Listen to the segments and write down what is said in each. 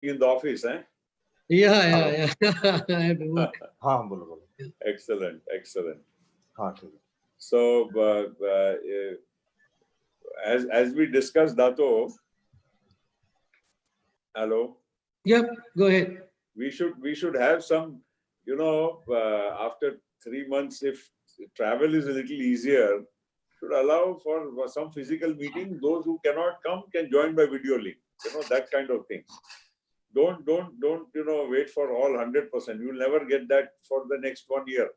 in the office, eh? Yeah. I have to work. Excellent. So, as we discussed, Dato, hello. Yep, go ahead. We should have some, after 3 months, if travel is a little easier, should allow for some physical meeting. Those who cannot come can join by video link. That kind of thing. Don't wait for all 100%. You'll never get that for the next 1 year.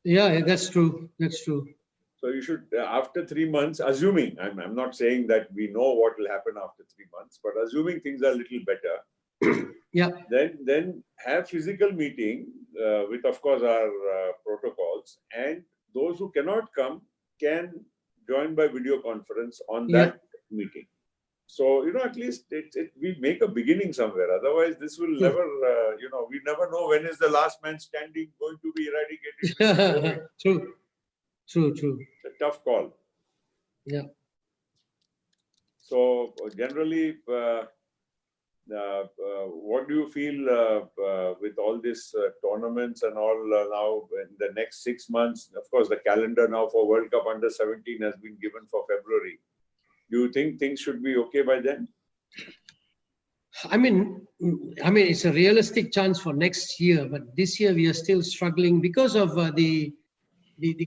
Yeah, that's true. So you should, after 3 months, assuming, I'm not saying that we know what will happen after 3 months, but assuming things are a little better, yeah. Then have physical meeting with, of course, our protocols, and those who cannot come can join by video conference on that meeting. So, at least we make a beginning somewhere. Otherwise, this will never, we never know when is the last man standing going to be eradicated. True. It's a tough call. Yeah. So, generally, what do you feel with all these tournaments and all now in the next 6 months? Of course, the calendar now for World Cup Under-17 has been given for February. Do you think things should be okay by then? I mean, it's a realistic chance for next year, but this year we are still struggling because of the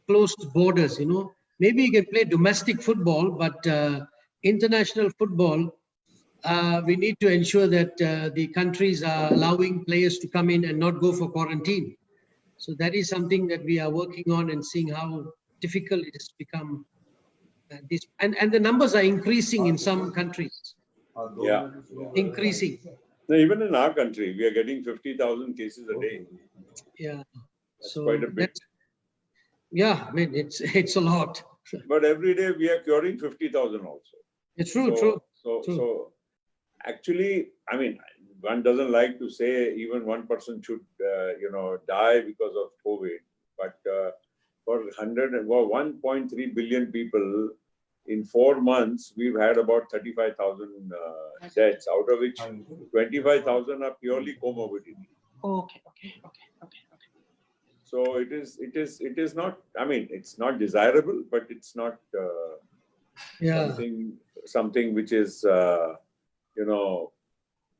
closed borders. Maybe you can play domestic football, but international football, we need to ensure that the countries are allowing players to come in and not go for quarantine. So that is something that we are working on and seeing how difficult it has become. And the numbers are increasing in some countries. Yeah. Increasing. Now, even in our country, we are getting 50,000 cases a day. Yeah. That's quite a bit. Yeah, I mean, it's a lot. But every day we are curing 50,000 also. It's true. So actually, I mean, one doesn't like to say even one person should, die because of COVID. But for 1.3 billion people, in 4 months, we've had about 35,000 deaths, out of which 25,000 are purely comorbidity. Okay. So it is not. I mean, it's not desirable, but it's not something which is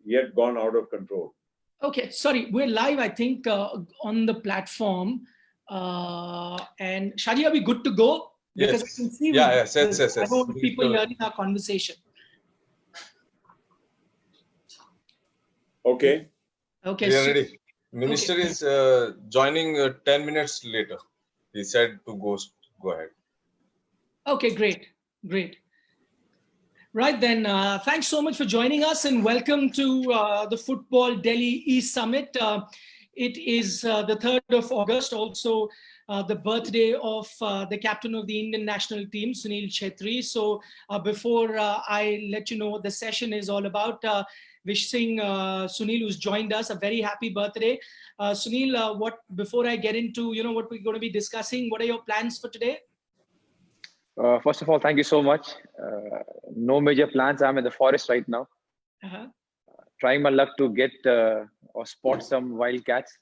yet gone out of control. Okay, sorry, we're live, I think, on the platform. And Shaji, are we good to go? Because yes. I can see Yes. I don't want people hearing our conversation. Okay. We are ready. Minister is joining 10 minutes later. He said to go ahead. Okay, great. Right then, thanks so much for joining us and welcome to the Football Delhi East Summit. It is the 3rd of August, also the birthday of the captain of the Indian national team, Sunil Chhetri. So before I let you know what the session is all about, wishing Sunil, who's joined us, a very happy birthday. Sunil, before I get into what we're going to be discussing, what are your plans for today? First of all, thank you so much. No major plans. I'm in the forest right now. Trying my luck to get or spot some wild cats.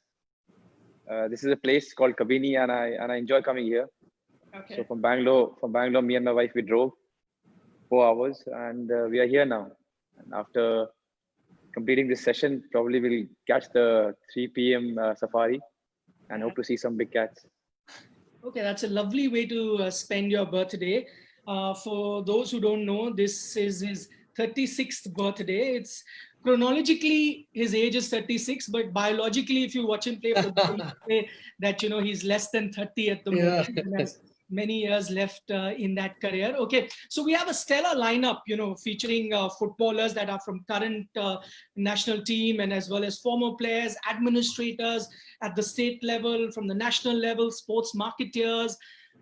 This is a place called Kabini, and I enjoy coming here. Okay. So from Bangalore, me and my wife, we drove 4 hours, and we are here now. And after completing this session, probably we'll catch the 3 p.m. safari and hope to see some big cats. Okay, that's a lovely way to spend your birthday. For those who don't know, this is his 36th birthday. It's chronologically his age is 36, but biologically, if you watch him play football, you say that he's less than 30 at the moment. And has many years left in that career. Okay, so we have a stellar lineup, featuring footballers that are from current national team and as well as former players, administrators at the state level, from the national level, sports marketeers,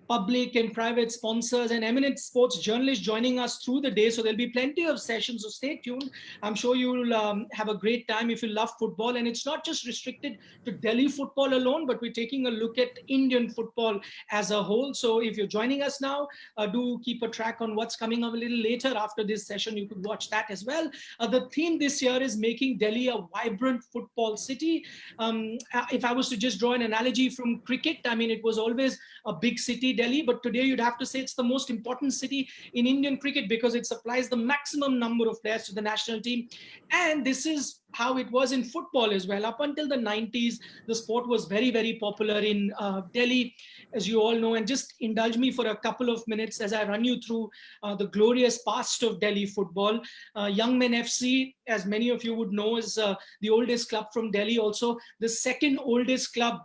public and private sponsors and eminent sports journalists joining us through the day. So there'll be plenty of sessions, so stay tuned. I'm sure you'll have a great time if you love football. And it's not just restricted to Delhi football alone, but we're taking a look at Indian football as a whole. So if you're joining us now, do keep a track on what's coming up a little later after this session. You could watch that as well. The theme this year is making Delhi a vibrant football city. If I was to just draw an analogy from cricket, I mean, it was always a big city, Delhi, but today you'd have to say it's the most important city in Indian cricket because it supplies the maximum number of players to the national team. And this is how it was in football as well. Up until the 90s, the sport was very, very popular in Delhi, as you all know. And just indulge me for a couple of minutes as I run you through the glorious past of Delhi football. Young Men FC, as many of you would know, is the oldest club from Delhi, also the second oldest club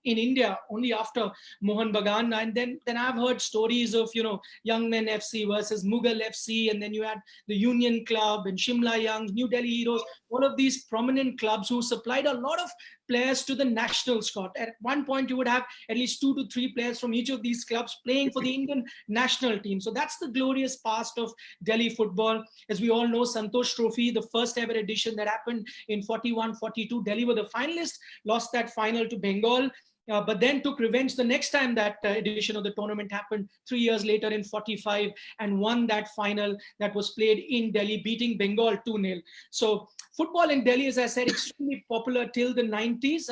in India, only after Mohun. And then I've heard stories of, you know, Young Men FC versus Mughal FC, and then you had the Union Club and Shimla Youngs, New Delhi Heroes, all of these prominent clubs who supplied a lot of players to the national squad. At one point, you would have at least 2 to 3 players from each of these clubs playing for the Indian national team. So that's the glorious past of Delhi football. As we all know, Santosh Trophy, the first ever edition that happened in 41-42, Delhi were the finalists, lost that final to Bengal. But then took revenge the next time that edition of the tournament happened 3 years later in 45 and won that final that was played in Delhi, beating Bengal 2-0. So football in Delhi, as I said, extremely popular till the 90s.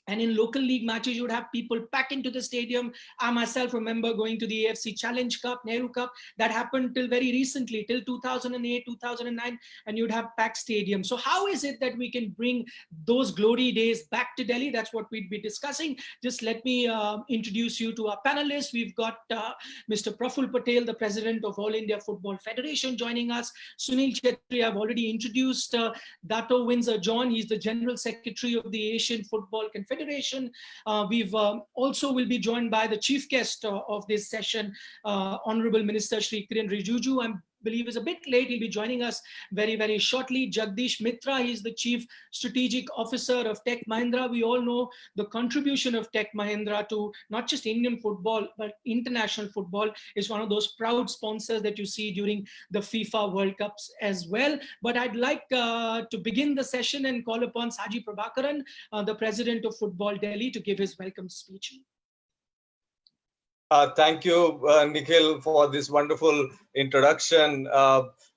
And in local league matches, you would have people pack into the stadium. I myself remember going to the AFC Challenge Cup, Nehru Cup. That happened till very recently, till 2008, 2009, and you'd have packed stadiums. So how is it that we can bring those glory days back to Delhi? That's what we'd be discussing. Just let me introduce you to our panelists. We've got Mr. Praful Patel, the president of All India Football Federation, joining us. Sunil Chhetri, I've already introduced. Dato Windsor John, he's the general secretary of the Asian Football Confederation. We've also will be joined by the chief guest of this session, Honorable Minister Shri Kiren Rijiju. I believe is a bit late. He'll be joining us very, very shortly. Jagdish Mitra, he's the Chief Strategic Officer of Tech Mahindra. We all know the contribution of Tech Mahindra to not just Indian football, but international football. Is one of those proud sponsors that you see during the FIFA World Cups as well. But I'd like to begin the session and call upon Shaji Prabhakaran, the President of Football Delhi, to give his welcome speech. Thank you, Nikhil, for this wonderful introduction.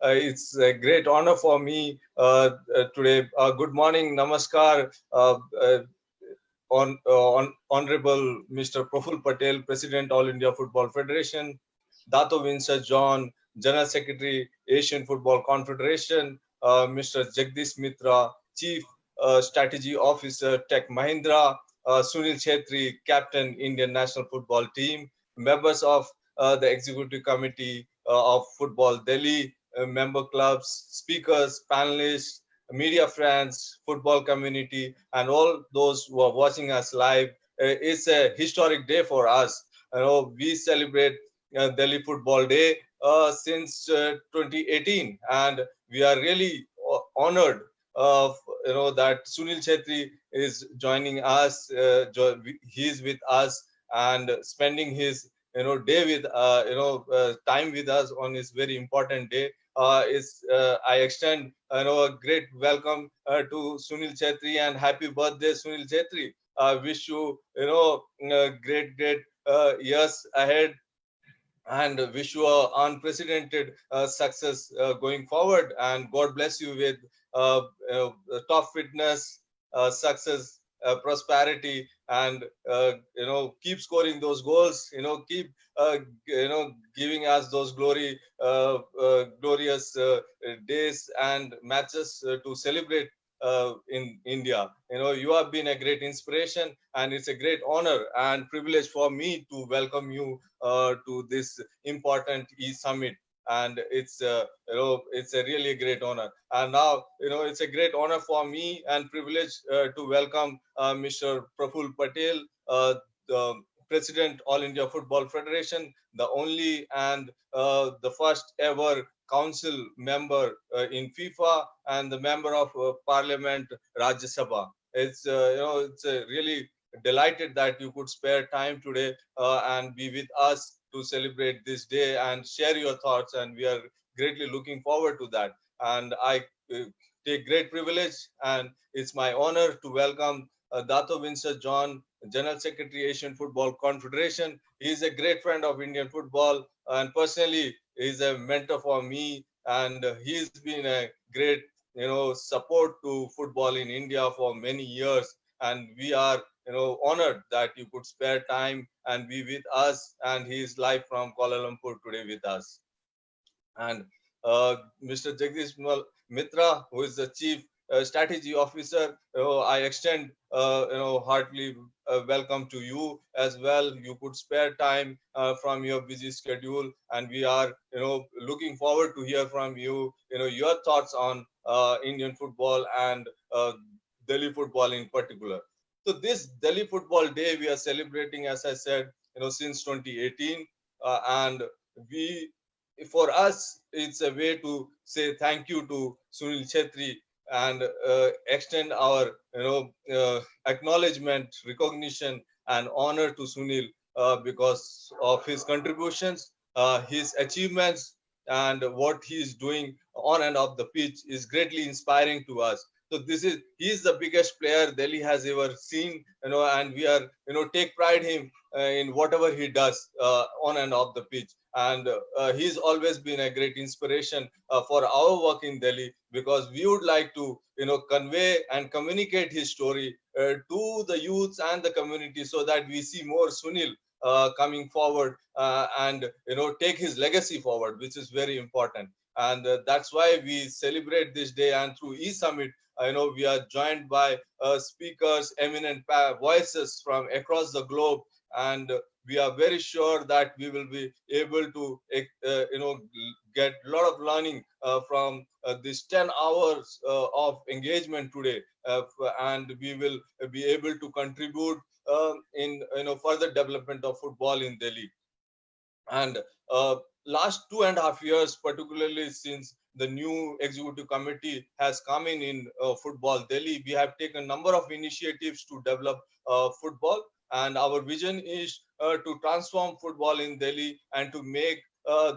It's a great honor for me today. Good morning, namaskar, Honorable Mr. Praful Patel, President, All India Football Federation, Dato Windsor John, General Secretary, Asian Football Confederation, Mr. Jagdish Mitra, Chief Strategy Officer, Tech Mahindra, Sunil Chhetri, Captain, Indian National Football Team, members of the Executive Committee of Football Delhi, member clubs, speakers, panelists, media friends, football community, and all those who are watching us live. It's a historic day for us. You know, we celebrate Delhi Football Day since 2018, and we are really honored that Sunil Chhetri is joining us. He is with us and spending his day with time with us on this very important day. I extend a great welcome to Sunil Chhetri and happy birthday, Sunil Chhetri. I wish you great years ahead and wish you unprecedented success going forward, and God bless you with top fitness, success, prosperity, and keep scoring those goals, keep giving us those glorious days and matches to celebrate in India. You have been a great inspiration, and it's a great honor and privilege for me to welcome you to this important e-summit. And it's a really great honor. And now it's a great honor for me and privilege to welcome Mr. Praful Patel, the President, All India Football Federation, the only and the first ever council member in FIFA and the member of Parliament Rajya Sabha. It's a really delighted that you could spare time today and be with us to celebrate this day and share your thoughts. And we are greatly looking forward to that. And I take great privilege, and it's my honor to welcome Dato Windsor John, General Secretary, Asian Football Confederation. He is a great friend of Indian football, and personally, he is a mentor for me. And he's been a great, support to football in India for many years. And we are, honored that you could spare time and be with us. And he is live from Kuala Lumpur today with us. And Mr. Jagdish Mitra, who is the Chief Strategy Officer, I extend heartily welcome to you as well. You could spare time from your busy schedule, and we are looking forward to hear from you. Your thoughts on Indian football and Delhi football in particular. So this Delhi Football Day we are celebrating, as I said, since 2018, and for us, it's a way to say thank you to Sunil Chhetri and extend our acknowledgement, recognition, and honor to Sunil because of his contributions, his achievements, and what he is doing on and off the pitch is greatly inspiring to us. So he is the biggest player Delhi has ever seen, and we are take pride in whatever he does on and off the pitch. And he's always been a great inspiration for our work in Delhi, because we would like to convey and communicate his story to the youths and the community, so that we see more Sunil coming forward and take his legacy forward, which is very important. And that's why we celebrate this day. And through e-summit, we are joined by speakers, eminent voices from across the globe, and we are very sure that we will be able to get a lot of learning from this 10 hours of engagement today, and we will be able to contribute in further development of football in Delhi. And last 2.5 years, particularly since the new executive committee has come in football Delhi, we have taken a number of initiatives to develop football. And our vision is to transform football in Delhi and to make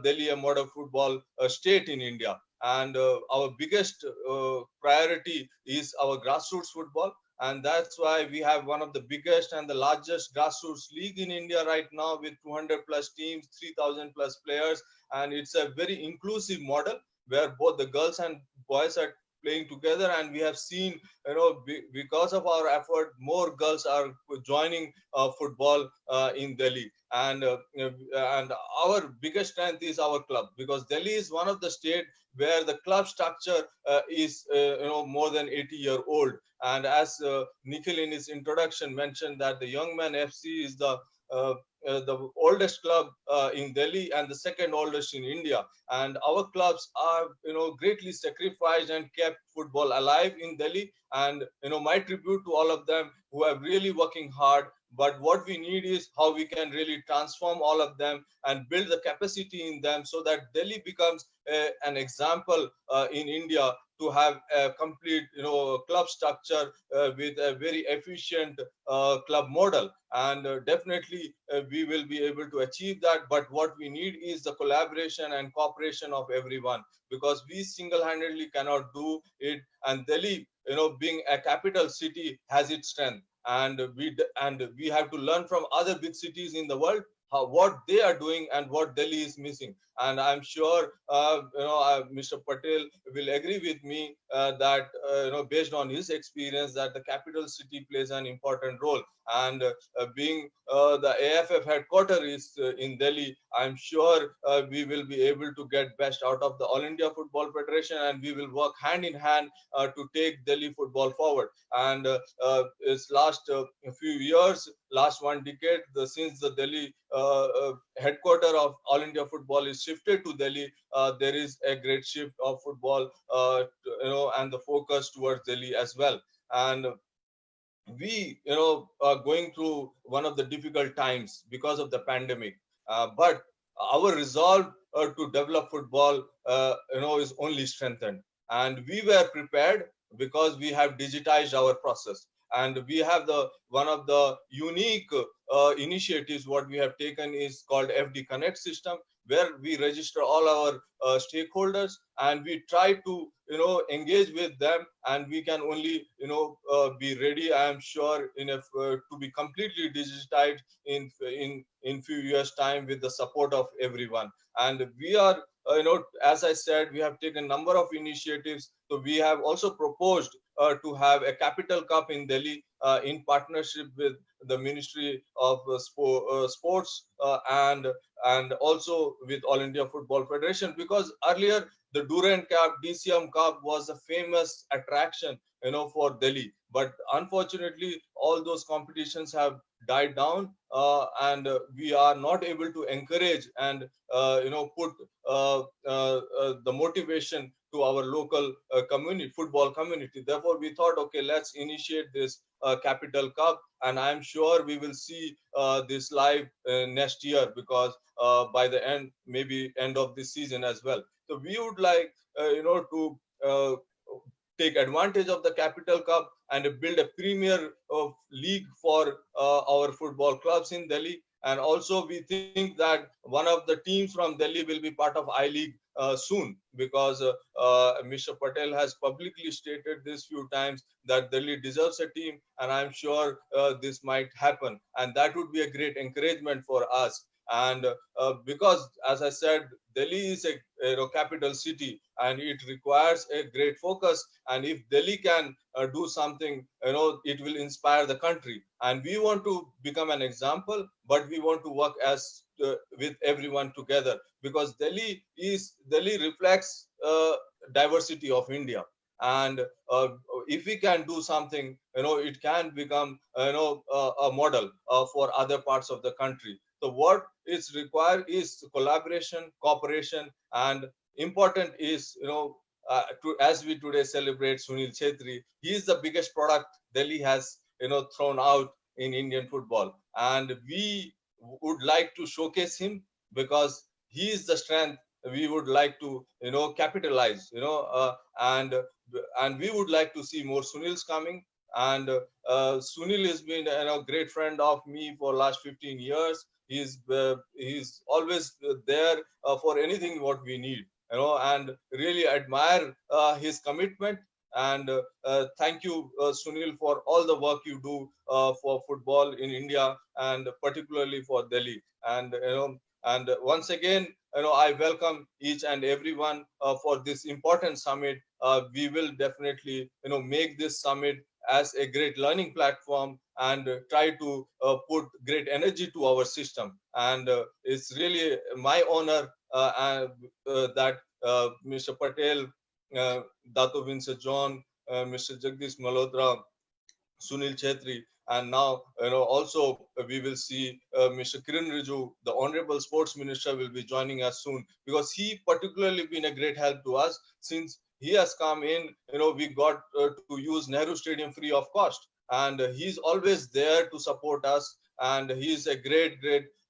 Delhi a model football state in India. And our biggest priority is our grassroots football. And that's why we have one of the biggest and the largest grassroots league in India right now, with 200 plus teams, 3,000 plus players. And it's a very inclusive model where both the girls and boys are playing together. And we have seen, because of our effort, more girls are joining football in Delhi. And our biggest strength is our club, because Delhi is one of the states where the club structure is more than 80-year-old. And as Nikhil in his introduction mentioned, that the Young Man FC is the oldest club in Delhi and the second oldest in India. And our clubs are greatly sacrificed and kept football alive in Delhi. And my tribute to all of them who are really working hard. But what we need is how we can really transform all of them and build the capacity in them, so that Delhi becomes an example in India to have a complete club structure with a very efficient club model. And definitely we will be able to achieve that. But what we need is the collaboration and cooperation of everyone, because we single-handedly cannot do it. And Delhi, being a capital city, has its strength. And we have to learn from other big cities in the world what they are doing and what Delhi is missing. And I'm sure Mr. Patel will agree with me that based on his experience, that the capital city plays an important role. And being the AIFF headquarters is in Delhi, I'm sure we will be able to get best out of the All India Football Federation, and we will work hand in hand to take Delhi football forward. And it's last few years, last one decade, since the Delhi headquarters of All India Football is shifted to Delhi, there is a great shift of football, and the focus towards Delhi as well. And we, are going through one of the difficult times because of the pandemic, but our resolve to develop football, is only strengthened. And we were prepared because we have digitized our process. And we have one of the unique initiatives what we have taken is called FD Connect system, where we register all our stakeholders and we try to engage with them, and we can only be ready, I am sure, to be completely digitized in few years time with the support of everyone. And we are as I said, we have taken a number of initiatives. So we have also proposed to have a capital cup in Delhi in partnership with the Ministry of Sports and also with All India Football Federation, because earlier the Durand Cup, DCM Cup was a famous attraction, for Delhi. But unfortunately, all those competitions have died down, and we are not able to encourage and put the motivation to our local football community. Therefore, we thought, okay, let's initiate this Capital Cup, and I'm sure we will see this live next year, because by the maybe end of this season as well. So we would like to take advantage of the Capital Cup and build a premier league for our football clubs in Delhi. And also we think that one of the teams from Delhi will be part of I-League soon, because Mr. Patel has publicly stated this few times that Delhi deserves a team, and I'm sure this might happen, and that would be a great encouragement for us. And because, as I said, Delhi is a capital city, and it requires a great focus. And if Delhi can do something, it will inspire the country. And we want to become an example, but we want to work as with everyone together, because Delhi reflects diversity of India. And if we can do something, it can become a model for other parts of the country. So what is required is collaboration, cooperation, and important is, as we today celebrate Sunil Chhetri, he is the biggest product Delhi has, thrown out in Indian football. And we would like to showcase him, because he is the strength we would like to, capitalize, and we would like to see more Sunils coming. And Sunil has been a great friend of me for last 15 years. He's always there for anything what we need, and really admire his commitment. And thank you, Sunil, for all the work you do for football in India, and particularly for Delhi. And and once again, I welcome each and everyone for this important summit. We will definitely make this summit as a great learning platform, and try to put great energy to our system. And it's really my honor that Mr. Patel, Dato Windsor John, Mr. Jagdish Malhotra, Sunil Chhetri, and now also we will see Mr. Kiren Rijiju, the Honorable Sports Minister, will be joining us soon, because he particularly been a great help to us. Since he has come in, we got to use Nehru Stadium free of cost, and he's always there to support us. And he's a great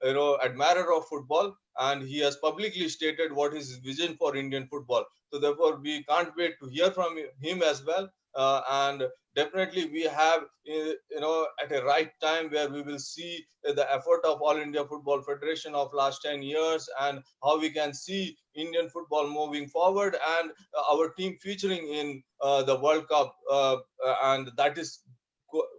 admirer of football, and he has publicly stated what is his vision for Indian football. So therefore, we can't wait to hear from him as well. And definitely we have, at a right time, where we will see the effort of All India Football Federation of last 10 years, and how we can see Indian football moving forward, and our team featuring in the World Cup, and that is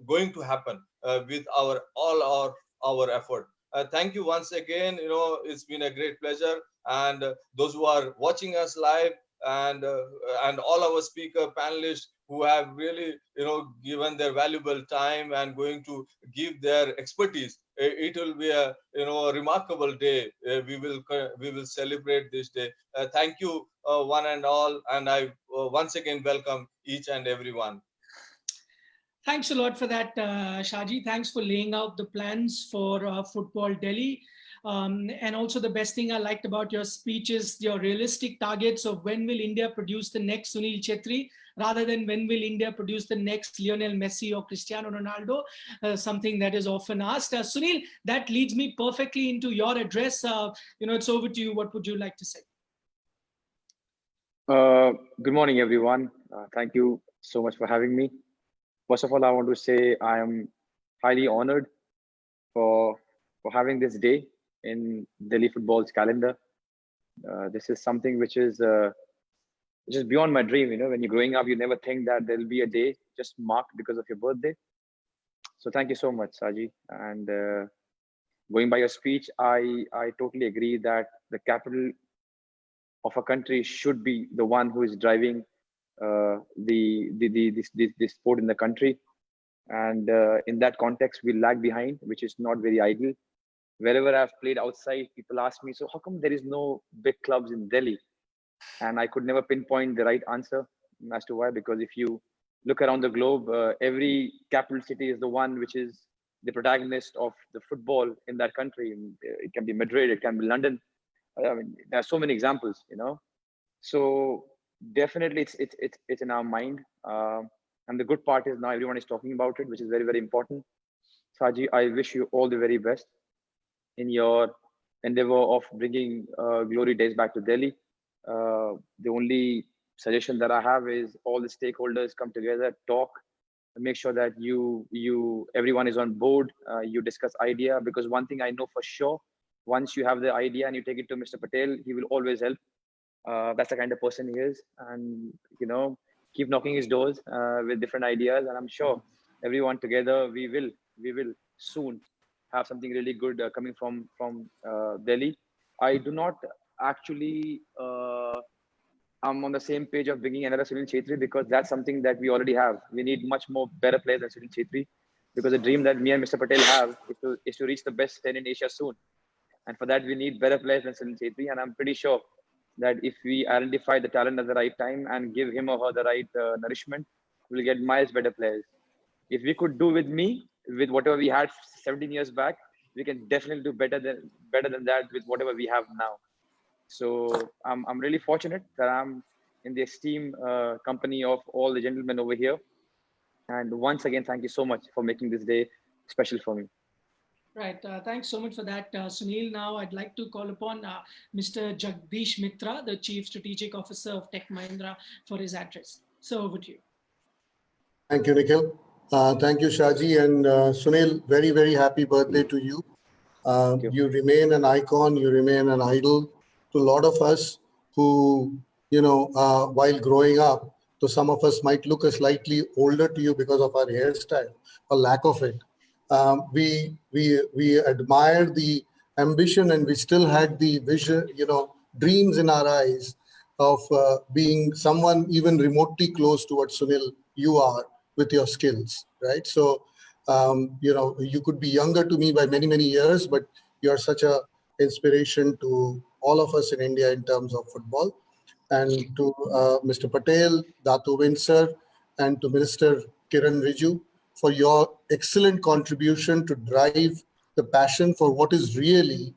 going to happen with all our effort. Thank you once again. It's been a great pleasure. And those who are watching us live, and all our speaker panelists who have really given their valuable time and going to give their expertise, it will be a remarkable day. We will celebrate this day. Thank you one and all, and I once again welcome each and everyone. Thanks a lot for that, Shaji. Thanks for laying out the plans for Football Delhi. And also, the best thing I liked about your speech is your realistic targets of when will India produce the next Sunil Chhetri, rather than when will India produce the next Lionel Messi or Cristiano Ronaldo, something that is often asked. Sunil, that leads me perfectly into your address. It's over to you. What would you like to say? Good morning, everyone. Thank you so much for having me. First of all, I want to say I am highly honored for having this day in Delhi football's calendar. This is something which is beyond my dream. You know, when you're growing up, you never think that there'll be a day just marked because of your birthday. So thank you so much, Shaji. And going by your speech, I totally agree that the capital of a country should be the one who is driving the sport in the country. And in that context, we lag behind, which is not very ideal. Wherever I've played outside, people ask me, so how come there is no big clubs in Delhi? And I could never pinpoint the right answer as to why, because if you look around the globe, every capital city is the one which is the protagonist of the football in that country. It can be Madrid, it can be London. I mean, there are so many examples, you know. So definitely, it's in our mind. And the good part is now everyone is talking about it, which is very, very important. Shaji, I wish you all the very best in your endeavor of bringing glory days back to Delhi. The only suggestion that I have is all the stakeholders come together, talk, and make sure that everyone is on board. You discuss idea, because one thing I know for sure, once you have the idea and you take it to Mr. Patel, he will always help. That's the kind of person he is, and you know, keep knocking his doors with different ideas, and I'm sure everyone together we will soon have something really good coming from Delhi. I do not actually I'm on the same page of bringing another Sunil Chhetri, because that's something that we already have. We need much more better players than Sunil Chhetri, because the dream that me and Mr. Patel have is to reach the best 10 in Asia soon. And for that, we need better players than Sunil Chhetri. And I'm pretty sure that if we identify the talent at the right time and give him or her the right nourishment, we'll get miles better players. If we could do with whatever we had 17 years back, we can definitely do better than that with whatever we have now. So I'm really fortunate that I'm in the esteemed company of all the gentlemen over here. And once again, thank you so much for making this day special for me. Right. Thanks so much for that, Sunil. Now I'd like to call upon Mr. Jagdish Mitra, the Chief Strategic Officer of Tech Mahindra, for his address. So over to you. Thank you, Nikhil. Thank you, Shaji, and Sunil. Very, very happy birthday to you. You remain an icon. You remain an idol to a lot of us who, you know, while growing up, to some of us might look slightly older to you because of our hairstyle or lack of it. We admire the ambition, and we still had the vision, you know, dreams in our eyes of being someone even remotely close to what Sunil you are with your skills, right? So, you know, you could be younger to me by many, many years, but you're such a inspiration to all of us in India in terms of football. And to Mr. Patel, Dato Windsor, and to Minister Kiren Rijiju for your excellent contribution to drive the passion for what is really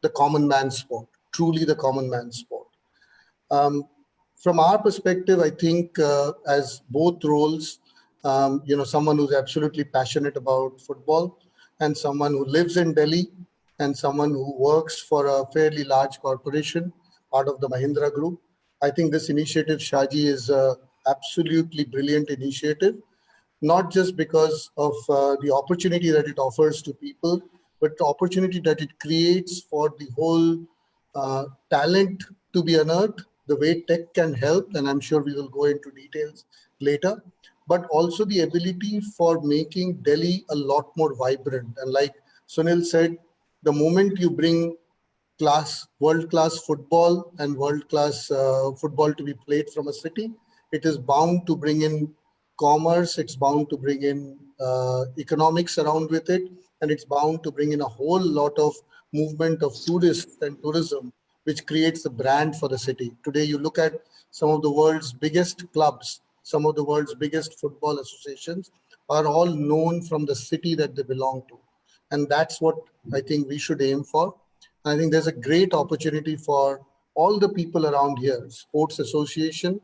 the common man's sport, truly the common man's sport. From our perspective, I think as both roles, you know, someone who's absolutely passionate about football and someone who lives in Delhi and someone who works for a fairly large corporation, part of the Mahindra group, I think this initiative, Shaji, is a absolutely brilliant initiative, not just because of the opportunity that it offers to people, but the opportunity that it creates for the whole talent to be unearthed, the way tech can help, and I'm sure we will go into details later, but also the ability for making Delhi a lot more vibrant. And like Sunil said, the moment you bring world-class football and world-class football to be played from a city, it is bound to bring in commerce, it's bound to bring in economics around with it, and it's bound to bring in a whole lot of movement of tourists and tourism, which creates a brand for the city. Today, you look at some of the world's biggest clubs, some of the world's biggest football associations are all known from the city that they belong to. And that's what I think we should aim for. I think there's a great opportunity for all the people around here, sports association,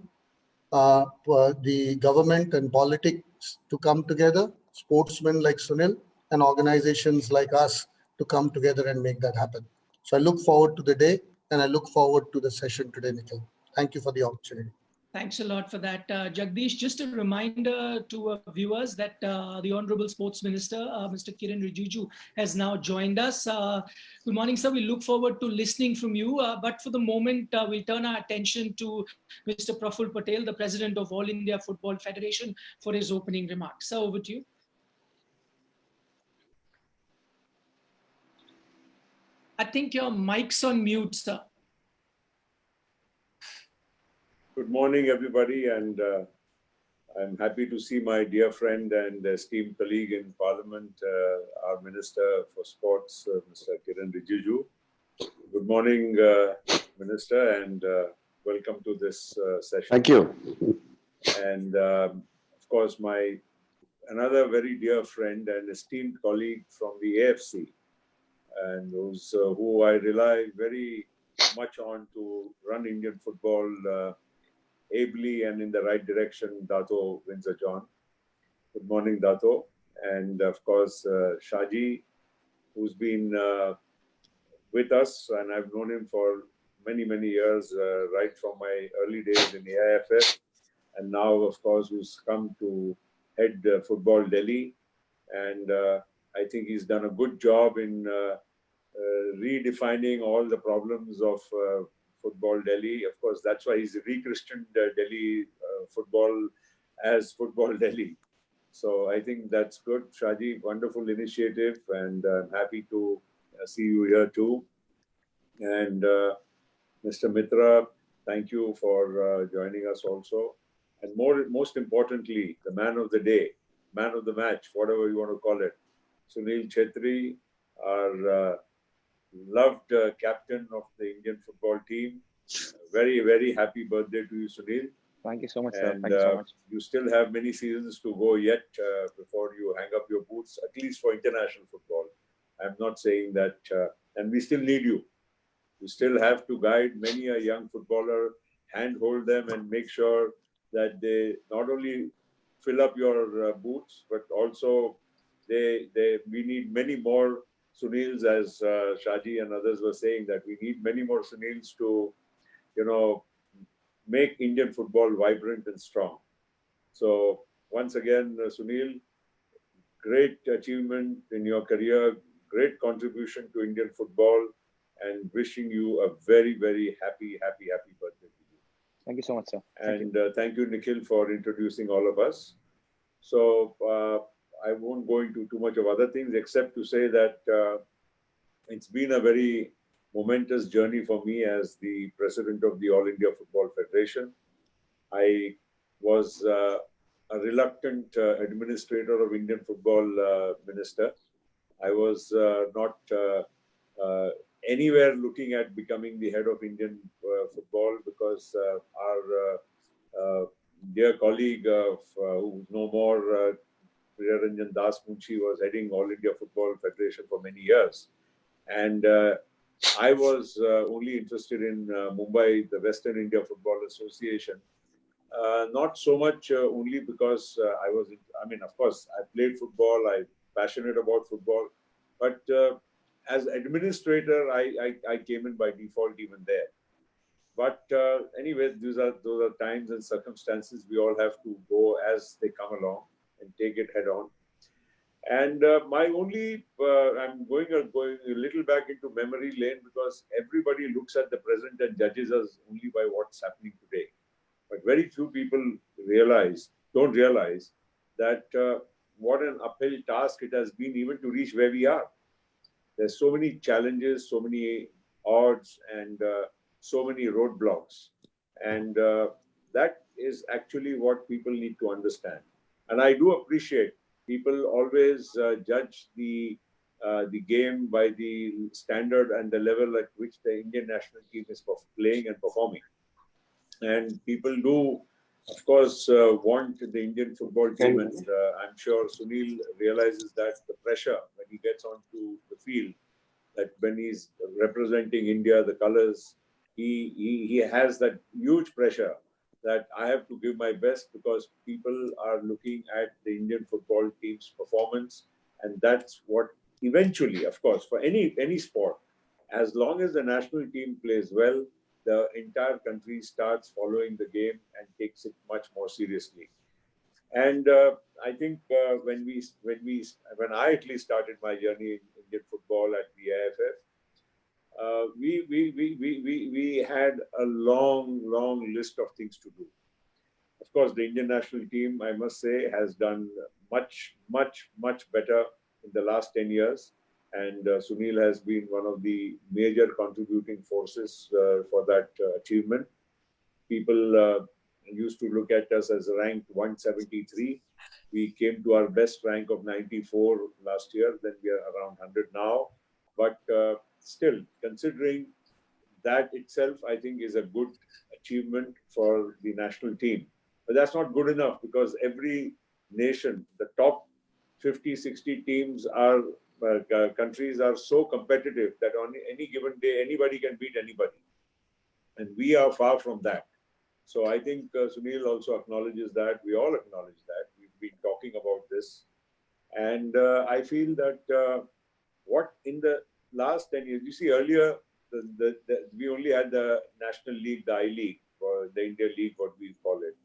the government and politics to come together, sportsmen like Sunil and organizations like us to come together and make that happen. So I look forward to the day and I look forward to the session today, Nikhil. Thank you for the opportunity. Thanks a lot for that. Jagdish, just a reminder to viewers that the Honorable Sports Minister, Mr. Kiren Rijiju, has now joined us. Good morning, sir. We look forward to listening from you. But for the moment, we'll turn our attention to Mr. Praful Patel, the President of All India Football Federation, for his opening remarks. Sir, over to you. I think your mic's on mute, sir. Good morning, everybody, and I'm happy to see my dear friend and esteemed colleague in Parliament, our Minister for Sports, Mr. Kiren Rijiju. Good morning, Minister, and welcome to this session. Thank you. And of course, another very dear friend and esteemed colleague from the AFC, and who I rely very much on to run Indian football ably and in the right direction, Dato, Windsor John. Good morning, Dato. And of course, Shaji, who's been with us, and I've known him for many, many years, right from my early days in the AIFF, and now, of course, who's come to head Football Delhi. And I think he's done a good job in redefining all the problems of Football Delhi. Of course, that's why he's rechristened Delhi football as Football Delhi. So I think that's good. Shaji, wonderful initiative, and I'm happy to see you here too. And Mr. Mitra, thank you for joining us also. And most importantly, the man of the day, man of the match, whatever you want to call it, Sunil Chhetri, our loved captain of the Indian football team. Very, very happy birthday to you, Sunil. Thank you so much, sir. And Thank you so much. you still have many seasons to go yet before you hang up your boots, at least for international football. I'm not saying that, and we still need you. You still have to guide many a young footballer, handhold them, and make sure that they not only fill up your boots, but also we need many more Sunils, as Shaji and others were saying, that we need many more Sunils to, make Indian football vibrant and strong. So once again, Sunil, great achievement in your career, great contribution to Indian football, and wishing you a very, very happy birthday to you. Thank you so much, sir. And thank you, Nikhil, for introducing all of us. So I won't go into too much of other things, except to say that it's been a very momentous journey for me as the president of the All India Football Federation. I was a reluctant administrator of Indian football, minister. I was not anywhere looking at becoming the head of Indian football, because our dear colleague who's no more, Ranjan Das Munshi, was heading All India Football Federation for many years. And I was only interested in Mumbai, the Western India Football Association. Not so much only because of course, I played football, I'm passionate about football, but as administrator, I came in by default even there. But anyway, those are times and circumstances we all have to go as they come along and take it head on. And my only, I'm going a little back into memory lane, because everybody looks at the present and judges us only by what's happening today. But very few people don't realize that what an uphill task it has been even to reach where we are. There's so many challenges, so many odds, and so many roadblocks. And that is actually what people need to understand. And I do appreciate people always judge the game by the standard and the level at which the Indian national team is playing and performing. And people do, of course, want the Indian football team. And I'm sure Sunil realizes that the pressure when he gets onto the field, that when he's representing India, the colors, he has that huge pressure that I have to give my best, because people are looking at the Indian football team's performance. And that's what eventually, of course, for any sport, as long as the national team plays well, the entire country starts following the game and takes it much more seriously. And I think when I at least started my journey in Indian football at the AIFF, we had a long list of things to do. Of course, the Indian national team, I must say, has done much better in the last 10 years. And Sunil has been one of the major contributing forces for that achievement. People used to look at us as ranked 173. We came to our best rank of 94 last year. Then we are around 100 now. But still, considering that itself, I think is a good achievement for the national team. But that's not good enough, because every nation, the top 50, 60 teams are countries are so competitive that on any given day, anybody can beat anybody. And we are far from that. So I think Sunil also acknowledges that. We all acknowledge that. We've been talking about this. And I feel that what in the last 10 years, you see earlier, we only had the National League, the I-League, or the India League, what we call it.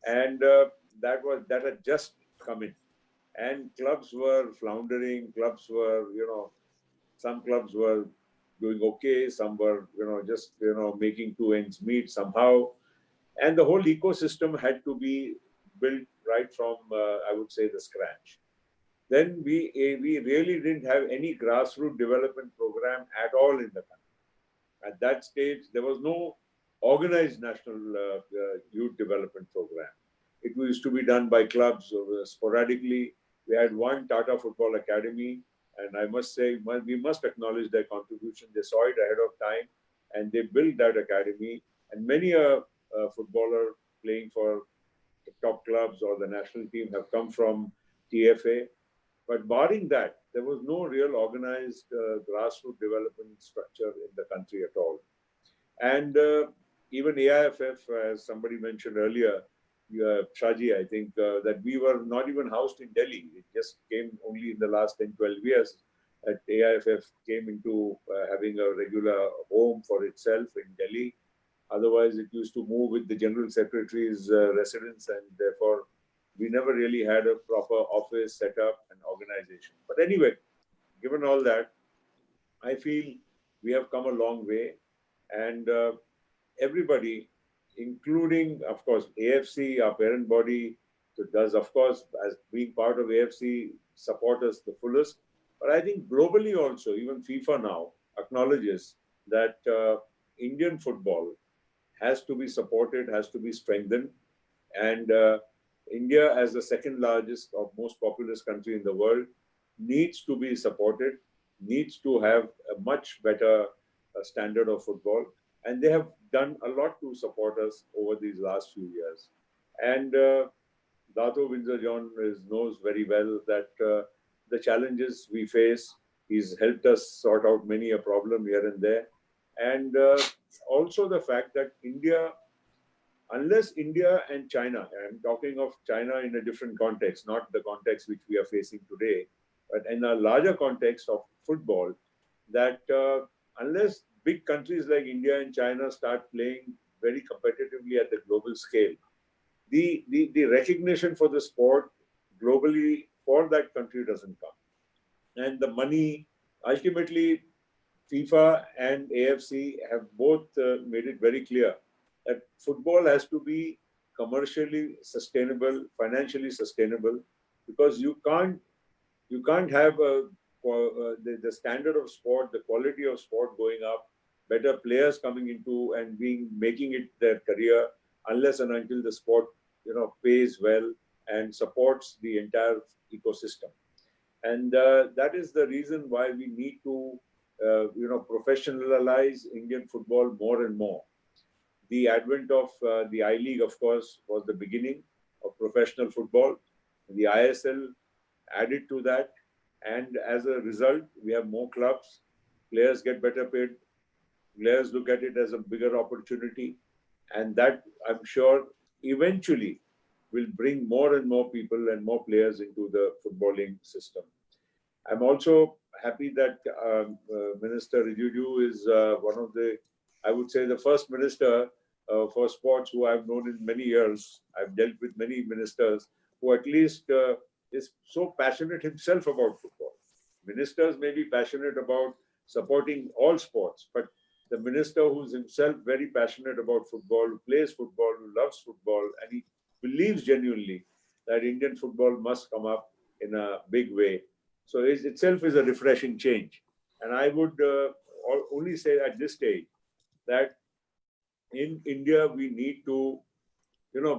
And that had just come in. And clubs were floundering, clubs were, some clubs were doing okay, some were, just, making two ends meet somehow. And the whole ecosystem had to be built right from, I would say, the scratch. Then we really didn't have any grassroots development program at all in the country. At that stage, there was no organized national youth development program. It used to be done by clubs sporadically. We had one Tata Football Academy, and I must say, we must acknowledge their contribution. They saw it ahead of time, and they built that academy. And many a footballer playing for the top clubs or the national team have come from TFA. But barring that, there was no real organized grassroots development structure in the country at all. And even AIFF, as somebody mentioned earlier, Shaji, I think, that we were not even housed in Delhi. It just came only in the last 10, 12 years that AIFF came into having a regular home for itself in Delhi. Otherwise, it used to move with the General Secretary's residence, and therefore, we never really had a proper office set up and organization. But anyway, given all that, I feel we have come a long way, and everybody, including, of course, AFC, our parent body, does, of course, as being part of AFC, support us the fullest. But I think globally also, even FIFA now acknowledges that Indian football has to be supported, has to be strengthened. And India, as the second largest or most populous country in the world, needs to be supported, needs to have a much better standard of football. And they have done a lot to support us over these last few years. And Dato Windsor John knows very well that the challenges we face, he's helped us sort out many a problem here and there. And also the fact that India, unless India and China, I'm talking of China in a different context, not the context which we are facing today, but in a larger context of football, that unless big countries like India and China start playing very competitively at the global scale, the recognition for the sport globally for that country doesn't come. And the money, ultimately, FIFA and AFC have both made it very clear that football has to be commercially sustainable, financially sustainable, because you can't have the standard of sport, the quality of sport going up, better players coming into and making it their career, unless and until the sport pays well and supports the entire ecosystem. And that is the reason why we need to professionalize Indian football more and more. The advent of the I-League, of course, was the beginning of professional football. The ISL added to that. And as a result, we have more clubs. Players get better paid. Players look at it as a bigger opportunity. And that, I'm sure, eventually will bring more and more people and more players into the footballing system. I'm also happy that Minister Rijiju is one of the I would say, the first minister for sports who I've known in many years. I've dealt with many ministers who at least is so passionate himself about football. Ministers may be passionate about supporting all sports, but the minister who's himself very passionate about football, who plays football, who loves football, and he believes genuinely that Indian football must come up in a big way. So it itself is a refreshing change. And I would only say at this stage that in India, we need to,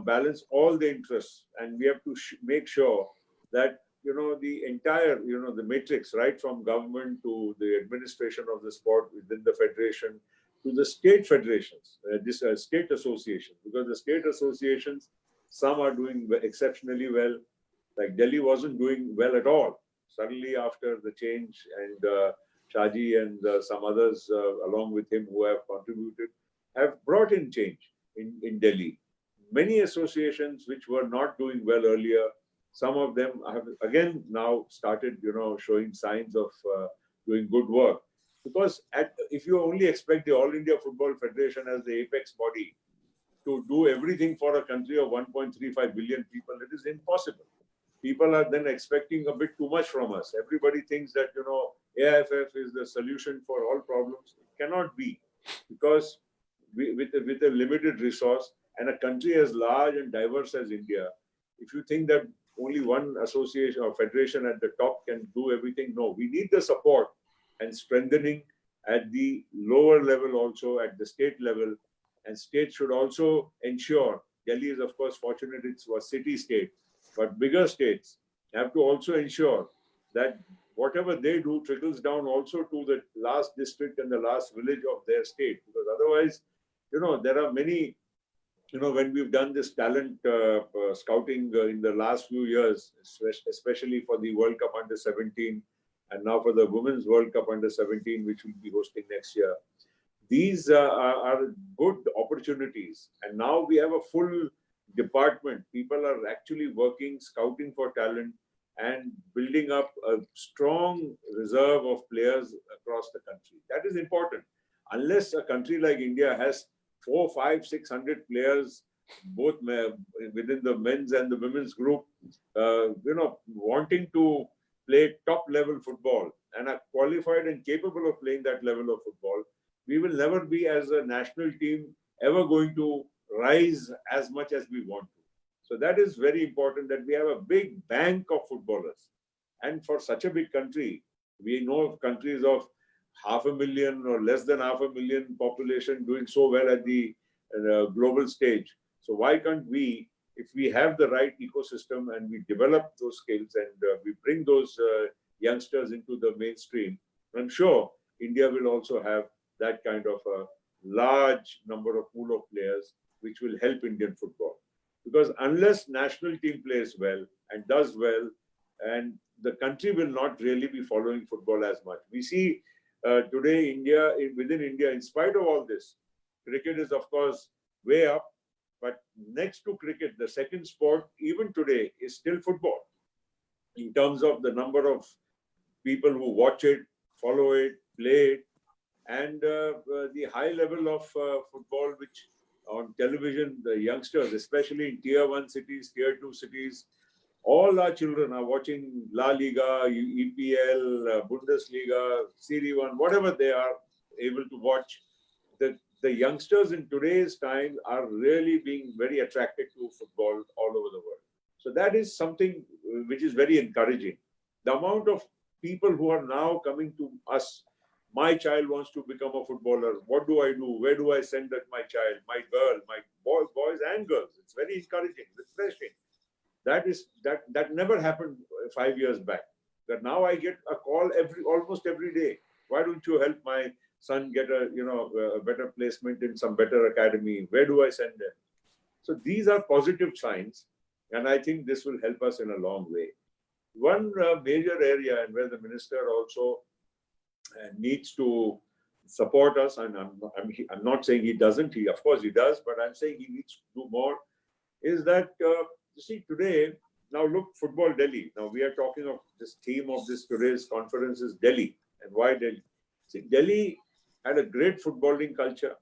balance all the interests, and we have to make sure that, the entire, the matrix, right from government to the administration of the sport within the federation to the state federations, state associations, because the state associations, some are doing exceptionally well. Like Delhi wasn't doing well at all. Suddenly after the change, and Shaji and some others along with him who have contributed, have brought in change in Delhi. Many associations which were not doing well earlier, some of them have again now started, showing signs of doing good work. Because if you only expect the All India Football Federation as the apex body to do everything for a country of 1.35 billion people, it is impossible. People are then expecting a bit too much from us. Everybody thinks that, AIFF is the solution for all problems. It cannot be, because with a limited resource and a country as large and diverse as India, if you think that only one association or federation at the top can do everything, no, we need the support and strengthening at the lower level, also at the state level. And states should also ensure, Delhi is of course fortunate, it's a city state, but bigger states have to also ensure that whatever they do trickles down also to the last district and the last village of their state. Because otherwise, there are many, when we've done this talent scouting in the last few years, especially for the World Cup under 17 and now for the Women's World Cup under 17, which we'll be hosting next year. These are good opportunities. And now we have a full department. People are actually working, scouting for talent and building up a strong reserve of players across the country. That is important. Unless a country like India has 400, 500, 600 players, both within the men's and the women's group, wanting to play top level football and are qualified and capable of playing that level of football, we will never be as a national team ever going to rise as much as we want to. So that is very important, that we have a big bank of footballers. And for such a big country, we know of countries of 500,000 or less than 500,000 population doing so well at the global stage. So why can't we, if we have the right ecosystem and we develop those skills and we bring those youngsters into the mainstream, I'm sure India will also have that kind of a large number of pool of players which will help Indian football. Because unless national team plays well and does well, and the country will not really be following football as much. We see today within India, in spite of all this, cricket is of course way up, but next to cricket, the second sport even today is still football, in terms of the number of people who watch it, follow it, play it, and the high level of football which on television, the youngsters, especially in tier 1 cities, tier 2 cities, all our children are watching La Liga, EPL, Bundesliga, Serie 1, whatever they are able to watch. The youngsters in today's time are really being very attracted to football all over the world. So that is something which is very encouraging. The amount of people who are now coming to us, my child wants to become a footballer. What do I do? Where do I send my child, my girl, my boys and girls? It's very encouraging, refreshing. That never happened 5 years back. That now I get a call almost every day. Why don't you help my son get a better placement in some better academy? Where do I send them? So these are positive signs, and I think this will help us in a long way. One major area, and where the minister also needs to support us, and I'm not saying he doesn't. Of course he does, but I'm saying he needs to do more. Is that you see today? Now look, football Delhi. Now we are talking of this theme of this today's conference is Delhi, and why Delhi? See, Delhi had a great footballing culture.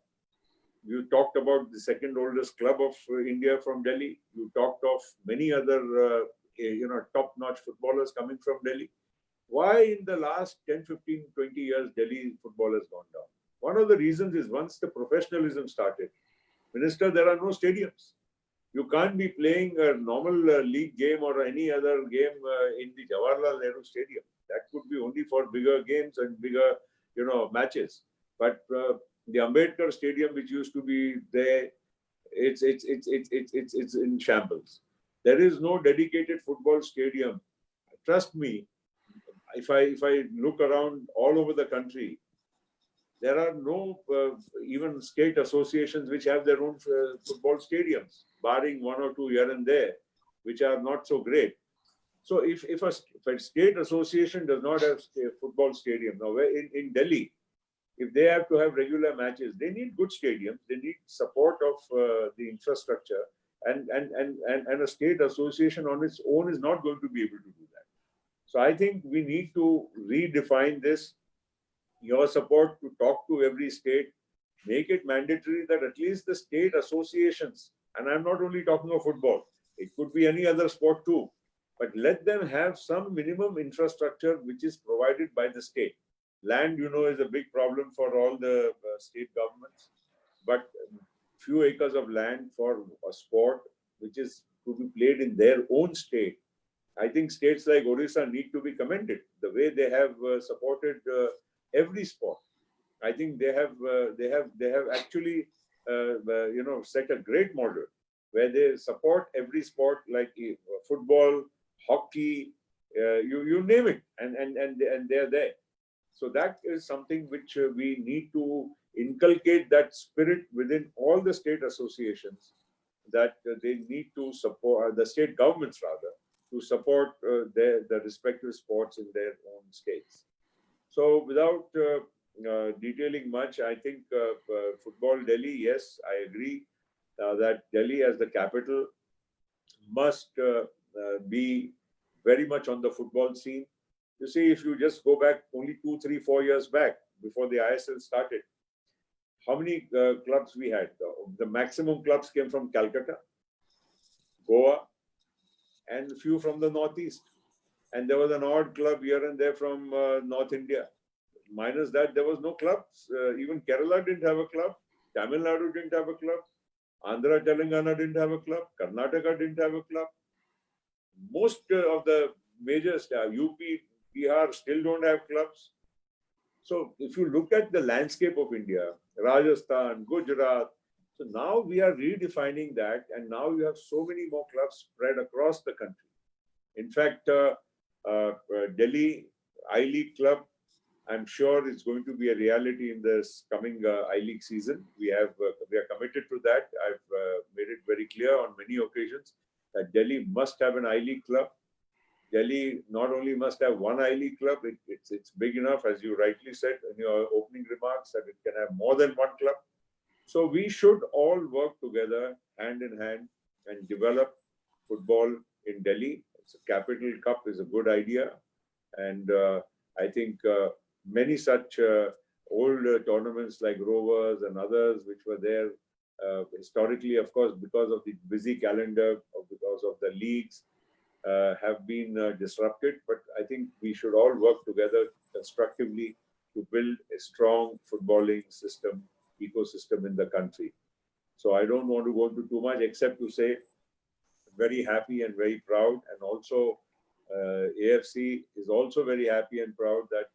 You talked about the second oldest club of India from Delhi. You talked of many other, top-notch footballers coming from Delhi. Why in the last 10, 15, 20 years, Delhi football has gone down? One of the reasons is once the professionalism started, Minister, there are no stadiums. You can't be playing a normal league game or any other game in the Jawaharlal Nehru Stadium. That could be only for bigger games and bigger, matches. But the Ambedkar Stadium, which used to be there, it's in shambles. There is no dedicated football stadium. Trust me, if I look around all over the country, there are no even state associations which have their own football stadiums, barring one or two here and there, which are not so great. So if a state association does not have a football stadium, now in Delhi, if they have to have regular matches, they need good stadiums, they need support of the infrastructure, and a state association on its own is not going to be able to do that. So I think we need to redefine this. Your support to talk to every state, make it mandatory that at least the state associations, and I'm not only talking of football, it could be any other sport too, but let them have some minimum infrastructure which is provided by the state. Land, is a big problem for all the state governments, but few acres of land for a sport which is to be played in their own state. I think states like Odisha need to be commended the way they have supported every sport. I think they have actually set a great model where they support every sport like football, hockey, you name it, and they're there. So that is something which we need to inculcate, that spirit within all the state associations, that they need to support the state governments rather to support the respective sports in their own states. So without detailing much, I think football Delhi, yes, I agree that Delhi as the capital must be very much on the football scene. You see, if you just go back only 2, 3, 4 years back before the ISL started, how many clubs we had? The maximum clubs came from Calcutta, Goa, and a few from the Northeast. And there was an odd club here and there from North India. Minus that, there was no clubs. Even Kerala didn't have a club. Tamil Nadu didn't have a club. Andhra, Telangana didn't have a club. Karnataka didn't have a club. Most of the major UP, Bihar still don't have clubs. So if you look at the landscape of India, Rajasthan, Gujarat, so now we are redefining that, and now you have so many more clubs spread across the country. In fact, Delhi I-League club, I'm sure it's going to be a reality in this coming I-League season. We are committed to that. I've made it very clear on many occasions that Delhi must have an I-League club. Delhi not only must have one I-League club, it's big enough, as you rightly said in your opening remarks, that it can have more than one club. So we should all work together hand in hand and develop football in Delhi. It's a capital cup is a good idea. And I think many such old tournaments like Rovers and others which were there historically, of course, because of the busy calendar, or because of the leagues, have been disrupted. But I think we should all work together constructively to build a strong footballing ecosystem in the country. So I don't want to go into too much, except to say very happy and very proud. And also AFC is also very happy and proud that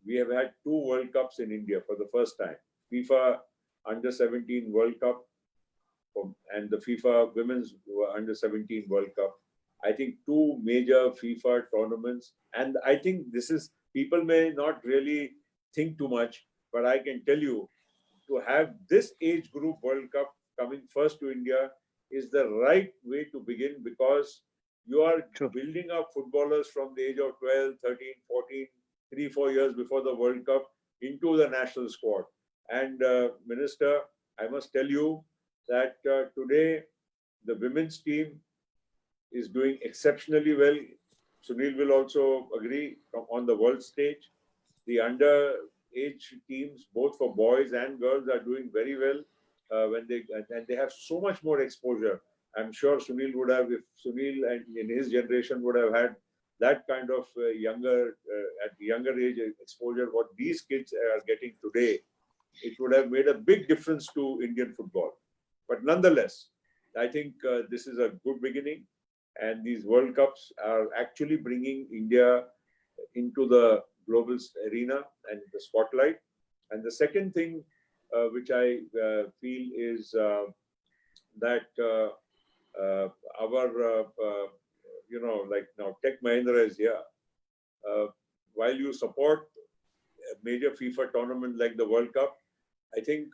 we have had 2 World Cups in India for the first time. FIFA Under-17 World Cup and the FIFA Women's Under-17 World Cup. I think 2 major FIFA tournaments. And I think this is, people may not really think too much, but I can tell you, to have this age group World Cup coming first to India is the right way to begin, because you are building up footballers from the age of 12, 13, 14, 3, 4 years before the World Cup into the national squad. And Minister, I must tell you that today the women's team is doing exceptionally well. Sunil will also agree on the world stage. The underage teams, both for boys and girls, are doing very well. when they have so much more exposure. I'm sure Sunil would have, if Sunil and in his generation would have had that kind of at younger age exposure, what these kids are getting today, it would have made a big difference to Indian football. But nonetheless, I think this is a good beginning, and these World Cups are actually bringing India into the global arena and the spotlight. And the second thing which I feel is that like now Tech Mahindra is here. While you support a major FIFA tournament like the World Cup, I think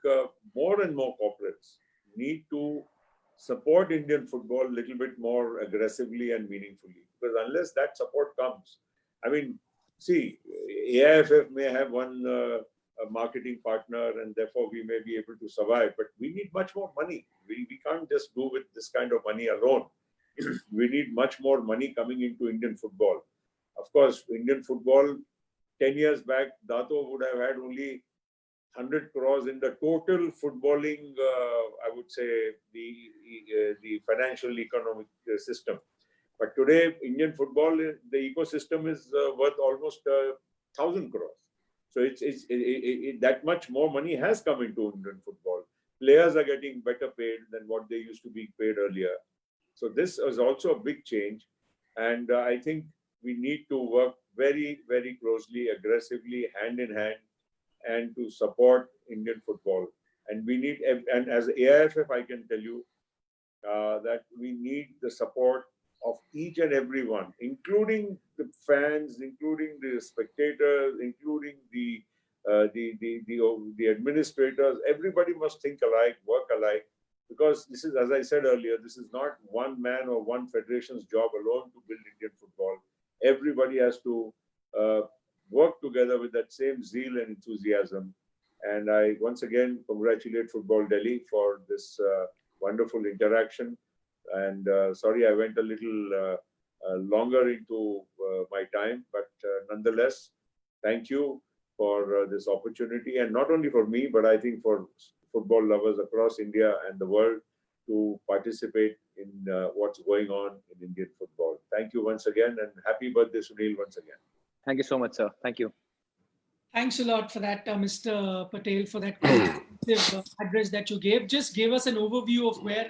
more and more corporates need to support Indian football a little bit more aggressively and meaningfully. Because unless that support comes, I mean, see, AIFF may have one a marketing partner, and therefore we may be able to survive. But we need much more money. We can't just do with this kind of money alone. We need much more money coming into Indian football. Of course, Indian football, 10 years back, Dato would have had only 100 crores in the total footballing, I would say, the financial economic system. But today, Indian football, the ecosystem is worth almost 1,000 crores. So that much more money has come into Indian football. Players are getting better paid than what they used to be paid earlier. So this is also a big change. And I think we need to work very, very closely, aggressively, hand in hand, and to support Indian football. And we need, and as AIFF, I can tell you that we need the support of each and everyone, including the fans, including the spectators, including the administrators. Everybody must think alike, work alike, because this is, as I said earlier, this is not one man or one federation's job alone to build Indian football. Everybody has to work together with that same zeal and enthusiasm. And I once again congratulate Football Delhi for this wonderful interaction. And sorry, I went a little longer into my time, but nonetheless, thank you for this opportunity. And not only for me, but I think for football lovers across India and the world to participate in what's going on in Indian football. Thank you once again, and happy birthday, Sunil, once again. Thank you so much, sir. Thank you. Thanks a lot for that, Mr. Patel, for that comprehensive address that you gave. Just gave us an overview of where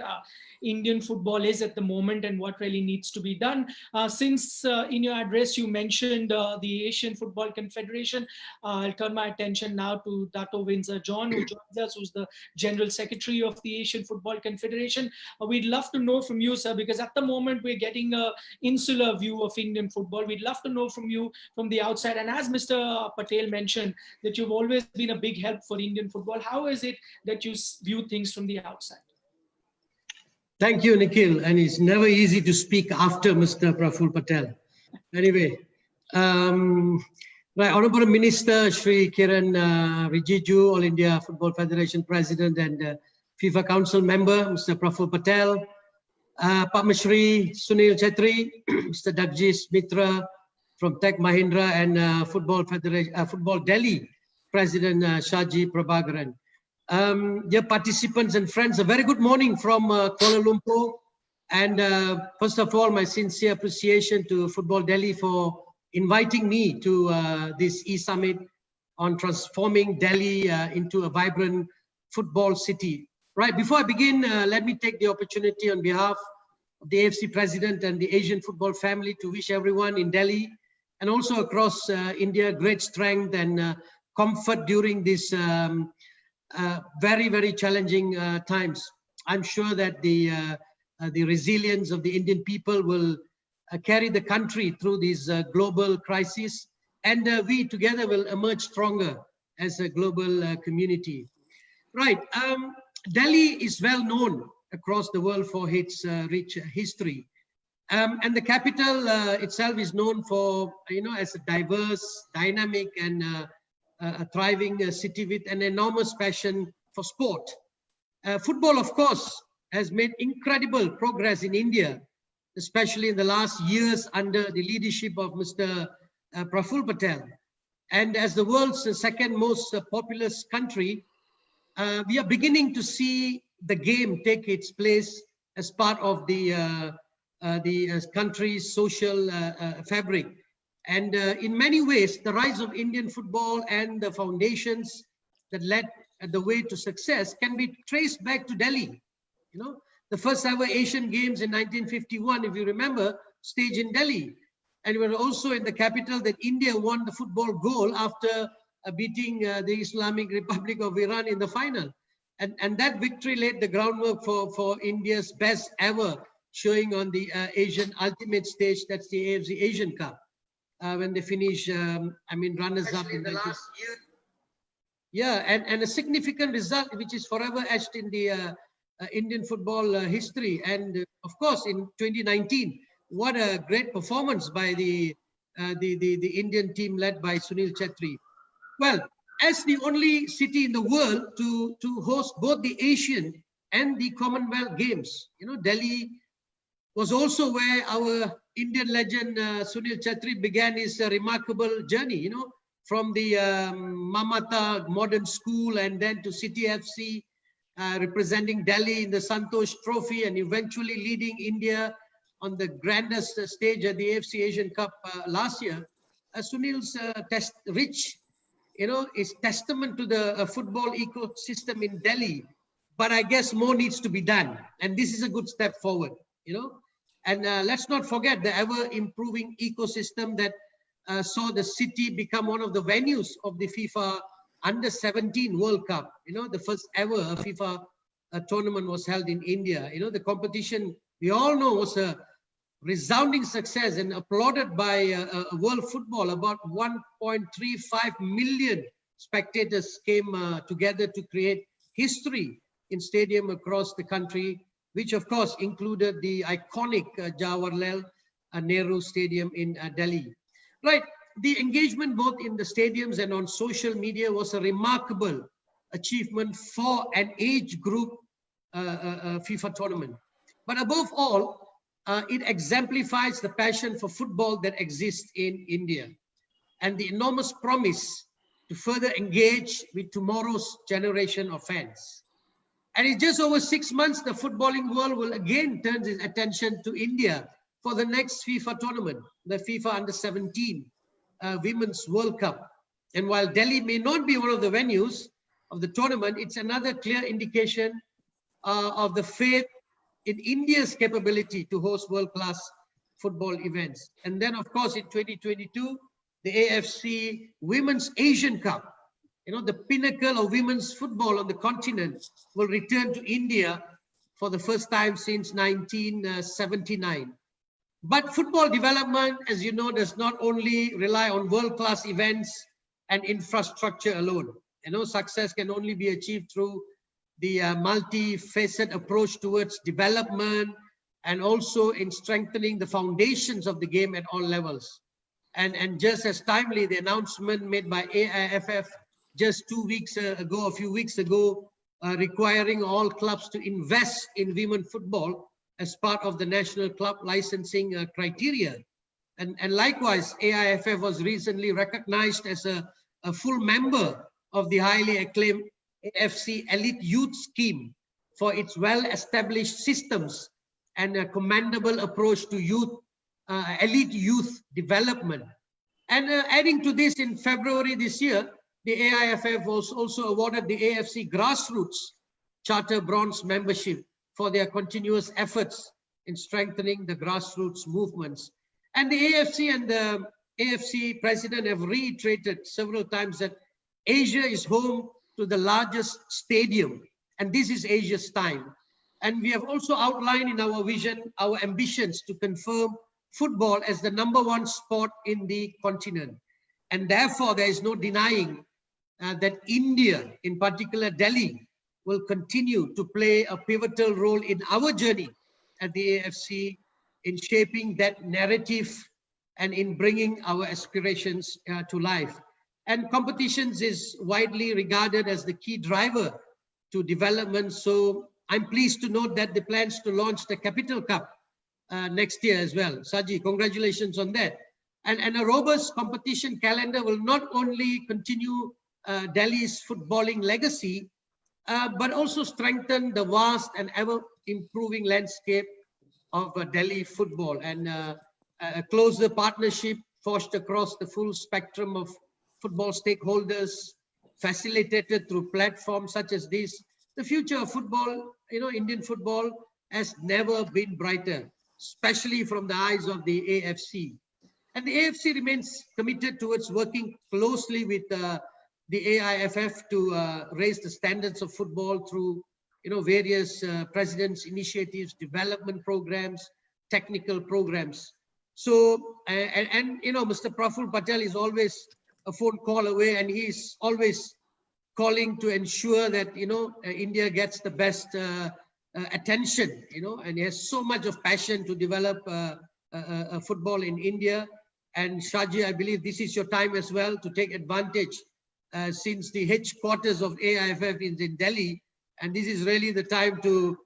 Indian football is at the moment and what really needs to be done. Since in your address you mentioned the Asian Football Confederation, I'll turn my attention now to Dato Windsor John, who joins us, who's the General Secretary of the Asian Football Confederation. We'd love to know from you, sir, because at the moment we're getting an insular view of Indian football. We'd love to know from you from the outside. And as Mr. Patel mentioned, that you've always been a big help for Indian football. How is it that you view things from the outside? Thank you, Nikhil. And it's never easy to speak after Mr. Praful Patel. Anyway, right, Honorable Minister Shri Kiren Rijiju, All India Football Federation President and FIFA Council Member, Mr. Praful Patel, Padma Shri Sunil Chhetri, Mr. Jagdish, Mitra from Tech Mahindra, and Football Federation, Football Delhi President Shaji, Prabhakaran. Dear participants and friends, a very good morning from Kuala Lumpur. And first of all, my sincere appreciation to Football Delhi for inviting me to this e-summit on transforming Delhi into a vibrant football city. Right, before I begin, let me take the opportunity on behalf of the AFC President and the Asian football family to wish everyone in Delhi and also across India great strength and comfort during this very, very challenging times. I'm sure that the resilience of the Indian people will carry the country through this global crisis, and we together will emerge stronger as a global community. Right, Delhi is well known across the world for its rich history. And the capital itself is known for, as a diverse, dynamic, and a thriving city with an enormous passion for sport. Football, of course, has made incredible progress in India, especially in the last years under the leadership of Mr. Praful Patel. And as the world's second most populous country, we are beginning to see the game take its place as part of the country's social fabric. And in many ways, the rise of Indian football and the foundations that led the way to success can be traced back to Delhi. You know, the first ever Asian Games in 1951, if you remember, staged in Delhi. And we were also in the capital that India won the football gold after beating the Islamic Republic of Iran in the final. And that victory laid the groundwork for India's best ever showing on the Asian ultimate stage. That's the AFC Asian Cup. When they finish, runners up in the last year. Yeah, and a significant result which is forever etched in the Indian football history. And of course, in 2019, what a great performance by the Indian team led by Sunil Chhetri. Well, as the only city in the world to host both the Asian and the Commonwealth Games, you know, Delhi was also where our Indian legend Sunil Chhetri began his remarkable journey, you know, from the Mamata modern school and then to City FC, representing Delhi in the Santosh Trophy and eventually leading India on the grandest stage at the AFC Asian Cup last year. Sunil's rich, you know, is testament to the football ecosystem in Delhi. But I guess more needs to be done. And this is a good step forward, you know. And let's not forget the ever-improving ecosystem that saw the city become one of the venues of the FIFA Under-17 World Cup. You know, the first ever FIFA tournament was held in India. You know, the competition, we all know, was a resounding success and applauded by world football. About 1.35 million spectators came together to create history in stadium across the country, which of course included the iconic Jawaharlal Nehru Stadium in Delhi. Right, the engagement both in the stadiums and on social media was a remarkable achievement for an age group FIFA tournament. But above all, it exemplifies the passion for football that exists in India and the enormous promise to further engage with tomorrow's generation of fans. And in just over 6 months, the footballing world will again turn its attention to India for the next FIFA tournament, the FIFA Under-17 Women's World Cup. And while Delhi may not be one of the venues of the tournament, it's another clear indication of the faith in India's capability to host world-class football events. And then, of course, in 2022, the AFC Women's Asian Cup, you know, the pinnacle of women's football on the continent, will return to India for the first time since 1979. But football development, as you know, does not only rely on world-class events and infrastructure alone. You know, success can only be achieved through the multi-facet approach towards development and also in strengthening the foundations of the game at all levels. And just as timely, the announcement made by AIFF just a few weeks ago, requiring all clubs to invest in women football as part of the national club licensing criteria. And likewise, AIFF was recently recognized as a full member of the highly acclaimed AFC Elite Youth Scheme for its well-established systems and a commendable approach to elite youth development. And adding to this, in February this year, the AIFF was also awarded the AFC Grassroots Charter Bronze membership for their continuous efforts in strengthening the grassroots movements. And the AFC and the AFC president have reiterated several times that Asia is home to the largest stadium, and this is Asia's time. And we have also outlined in our vision our ambitions to confirm football as the #1 sport in the continent. And therefore, there is no denying that India, in particular Delhi, will continue to play a pivotal role in our journey at the AFC in shaping that narrative and in bringing our aspirations to life. And competitions is widely regarded as the key driver to development. So I'm pleased to note that the plans to launch the Capital Cup next year as well. Shaji, congratulations on that. And a robust competition calendar will not only continue Delhi's footballing legacy, but also strengthen the vast and ever improving landscape of Delhi football, and a closer partnership forged across the full spectrum of football stakeholders, facilitated through platforms such as this. The future of football, Indian football, has never been brighter, especially from the eyes of the AFC. And the AFC remains committed towards working closely with the AIFF to raise the standards of football through various presidents' initiatives, development programs, technical programs. So, and Mr. Praful Patel is always a phone call away, and he's always calling to ensure that, India gets the best attention, and he has so much of passion to develop football in India. And Shaji, I believe this is your time as well to take advantage, since the headquarters of AIFF is in Delhi, and this is really the time to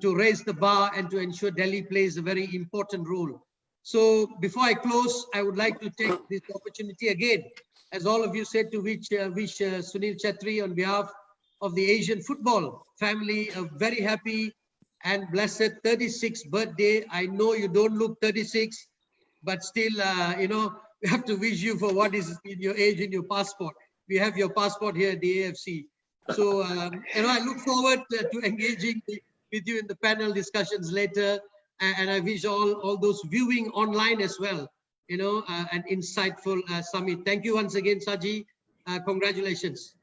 raise the bar and to ensure Delhi plays a very important role. So before I close, I would like to take this opportunity again, as all of you said, to wish Sunil Chhetri on behalf of the Asian football family a very happy and blessed 36th birthday. I know you don't look 36, but still, we have to wish you for what is in your age in your passport. We have your passport here at the AFC. So, I look forward to engaging with you in the panel discussions later. And I wish all those viewing online as well, an insightful summit. Thank you once again, Shaji. Congratulations.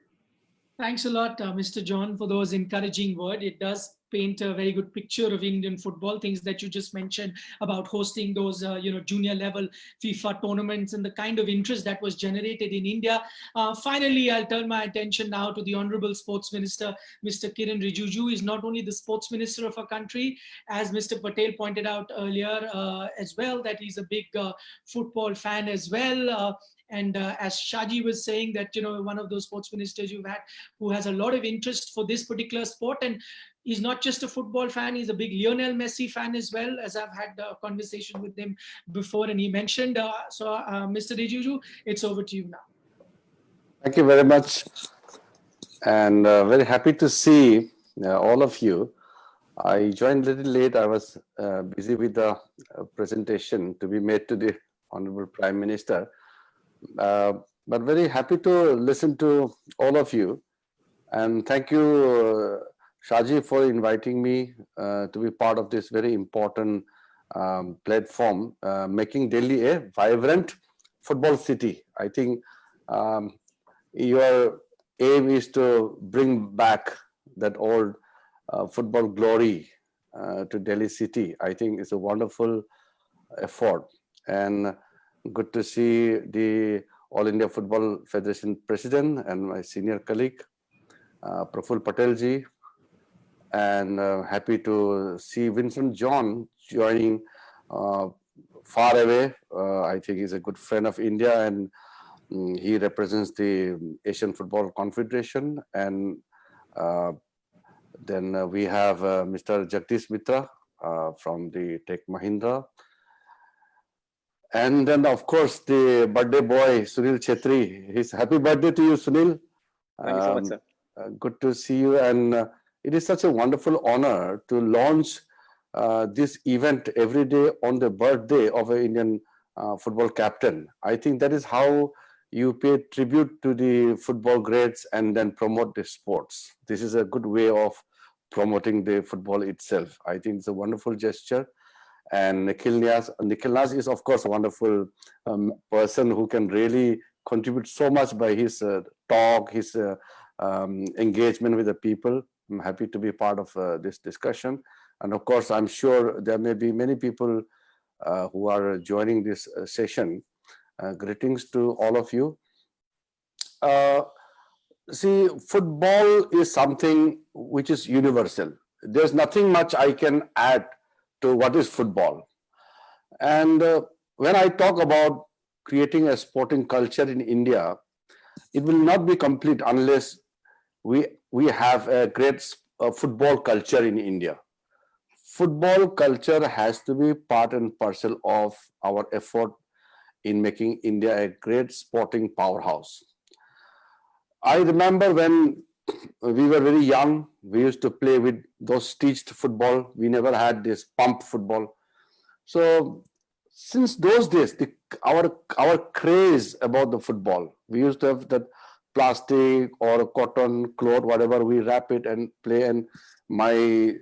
Thanks a lot, Mr. John, for those encouraging words. It does paint a very good picture of Indian football, things that you just mentioned about hosting those, junior level FIFA tournaments and the kind of interest that was generated in India. Finally, I'll turn my attention now to the Honorable Sports Minister, Mr. Kiren Rijiju. Is not only the sports minister of our country, as Mr. Patel pointed out earlier as well, that he's a big football fan as well. And as Shaji was saying, that, one of those sports ministers you've had who has a lot of interest for this particular sport. And he's not just a football fan, he's a big Lionel Messi fan as well, as I've had a conversation with him before. And he mentioned, Mr. Rijiju, it's over to you now. Thank you very much. And very happy to see all of you. I joined a little late. I was busy with the presentation to be made to the Honorable Prime Minister. But very happy to listen to all of you, and thank you, Shaji, for inviting me to be part of this very important platform, making Delhi a vibrant football city. I think your aim is to bring back that old football glory to Delhi city. I think it's a wonderful effort, and good to see the All India Football Federation President and my senior colleague, Praful Patel ji, and happy to see Windsor John joining far away. I think he's a good friend of India, and he represents the Asian Football Confederation. And then we have Mr. Jagdish Mitra from the Tech Mahindra. And then, of course, the birthday boy, Sunil Chhetri. His happy birthday to you, Sunil. Thank you so much, sir. Good to see you. And it is such a wonderful honor to launch this event every day on the birthday of an Indian football captain. I think that is how you pay tribute to the football greats and then promote the sports. This is a good way of promoting the football itself. I think it's a wonderful gesture. And Nikhil is, of course, a wonderful person who can really contribute so much by his talk, his engagement with the people. I'm happy to be part of this discussion. And of course, I'm sure there may be many people who are joining this session. Greetings to all of you. See, football is something which is universal. There's nothing much I can add to what is football. And when I talk about creating a sporting culture in India, it will not be complete unless we have a great football culture in India. Football culture has to be part and parcel of our effort in making India a great sporting powerhouse. I remember when we were very young. We used to play with those stitched football. We never had this pump football. So since those days, our craze about the football, we used to have that plastic or cotton cloth, whatever, we wrap it and play. And my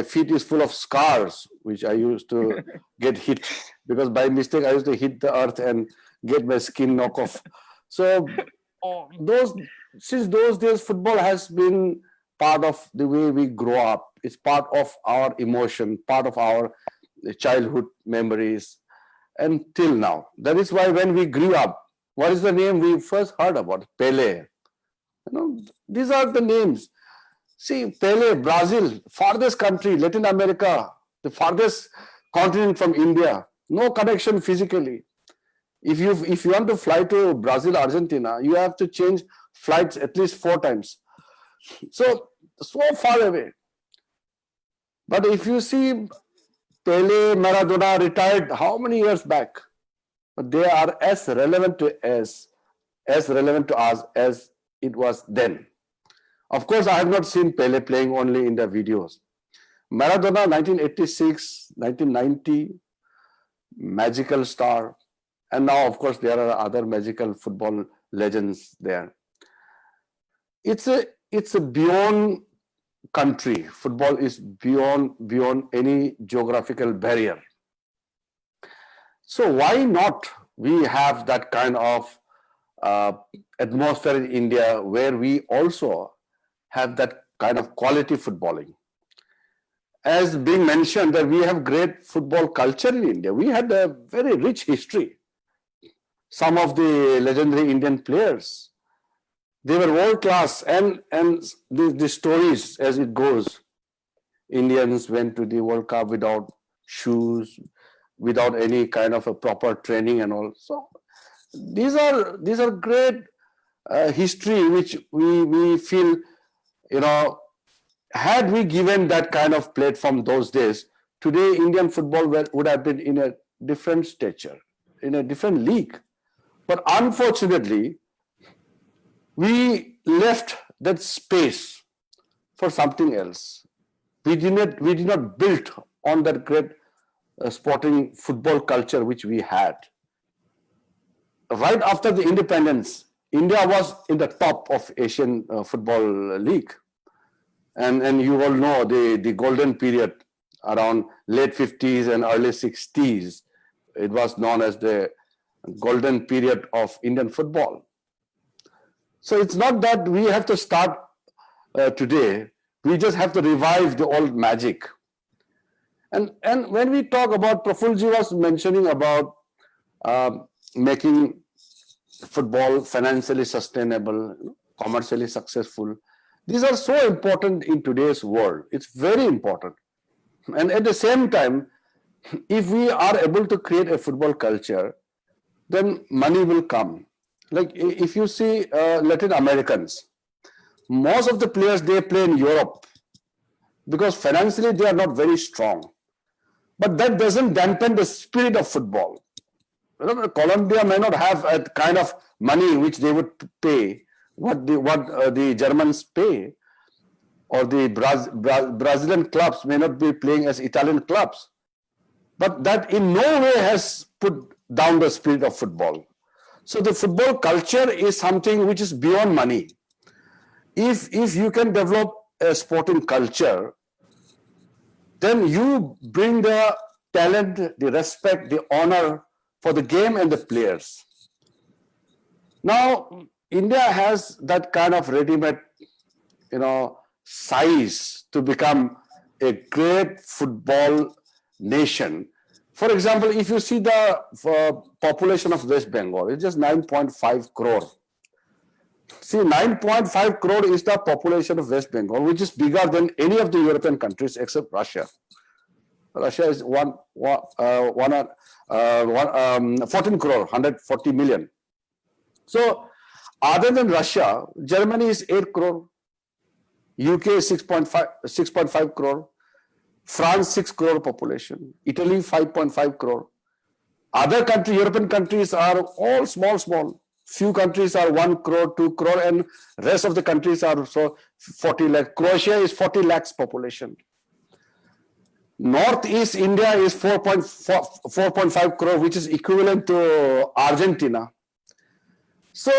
feet is full of scars, which I used to get hit because by mistake I used to hit the earth and get my skin knocked off. So since those days, football has been part of the way we grow up. It's part of our emotion, part of our childhood memories, until now. That is why when we grew up, what is the name we first heard about? Pele. These are the names. See, Pele, Brazil, farthest country, Latin America, the farthest continent from India. No connection physically. If you want to fly to Brazil, Argentina, you have to change flights at least 4 times. So far away. But if you see Pele, Maradona retired how many years back? But they are as relevant to us as it was then. Of course, I have not seen Pele playing only in the videos. Maradona, 1986, 1990, magical star. And now, of course, there are other magical football legends there. It's a beyond country. Football is beyond any geographical barrier. So why not we have that kind of atmosphere in India where we also have that kind of quality footballing? As being mentioned, that we have great football culture in India. We had a very rich history. Some of the legendary Indian players, they were world class, and the stories as it goes. Indians went to the World Cup without shoes, without any kind of a proper training and all. So these are great history which we feel, had we given that kind of platform those days, today Indian football would have been in a different stature, in a different league. But unfortunately, we left that space for something else. We did not build on that great sporting football culture which we had. Right after the independence, India was in the top of Asian football league. And you all know the golden period around late 50s and early 60s. It was known as the golden period of Indian football. So it's not that we have to start today. We just have to revive the old magic. And when we talk about, Prafulji was mentioning about making football financially sustainable, commercially successful. These are so important in today's world. It's very important. And at the same time, if we are able to create a football culture, then money will come. Like if you see Latin Americans, most of the players, they play in Europe because financially they are not very strong. But that doesn't dampen the spirit of football. Colombia may not have a kind of money which they would pay, what the Germans pay, or the Brazilian clubs may not be playing as Italian clubs. But that in no way has put down the spirit of football. So the football culture is something which is beyond money. If you can develop a sporting culture, then you bring the talent, the respect, the honor for the game and the players. Now, India has that kind of ready-made, size to become a great football nation. For example, if you see the population of West Bengal, it's just 9.5 crore. See, 9.5 crore is the population of West Bengal, which is bigger than any of the European countries except Russia. Russia is 14 crore, 140 million. So, other than Russia, Germany is 8 crore, UK is 6.5 crore, France 6 crore population, Italy 5.5 crore. Other European countries are all small, Few countries are 1 crore, 2 crore, and rest of the countries are so 40 lakh. Croatia is 40 lakhs population. Northeast India is 4.5 crore, which is equivalent to Argentina. So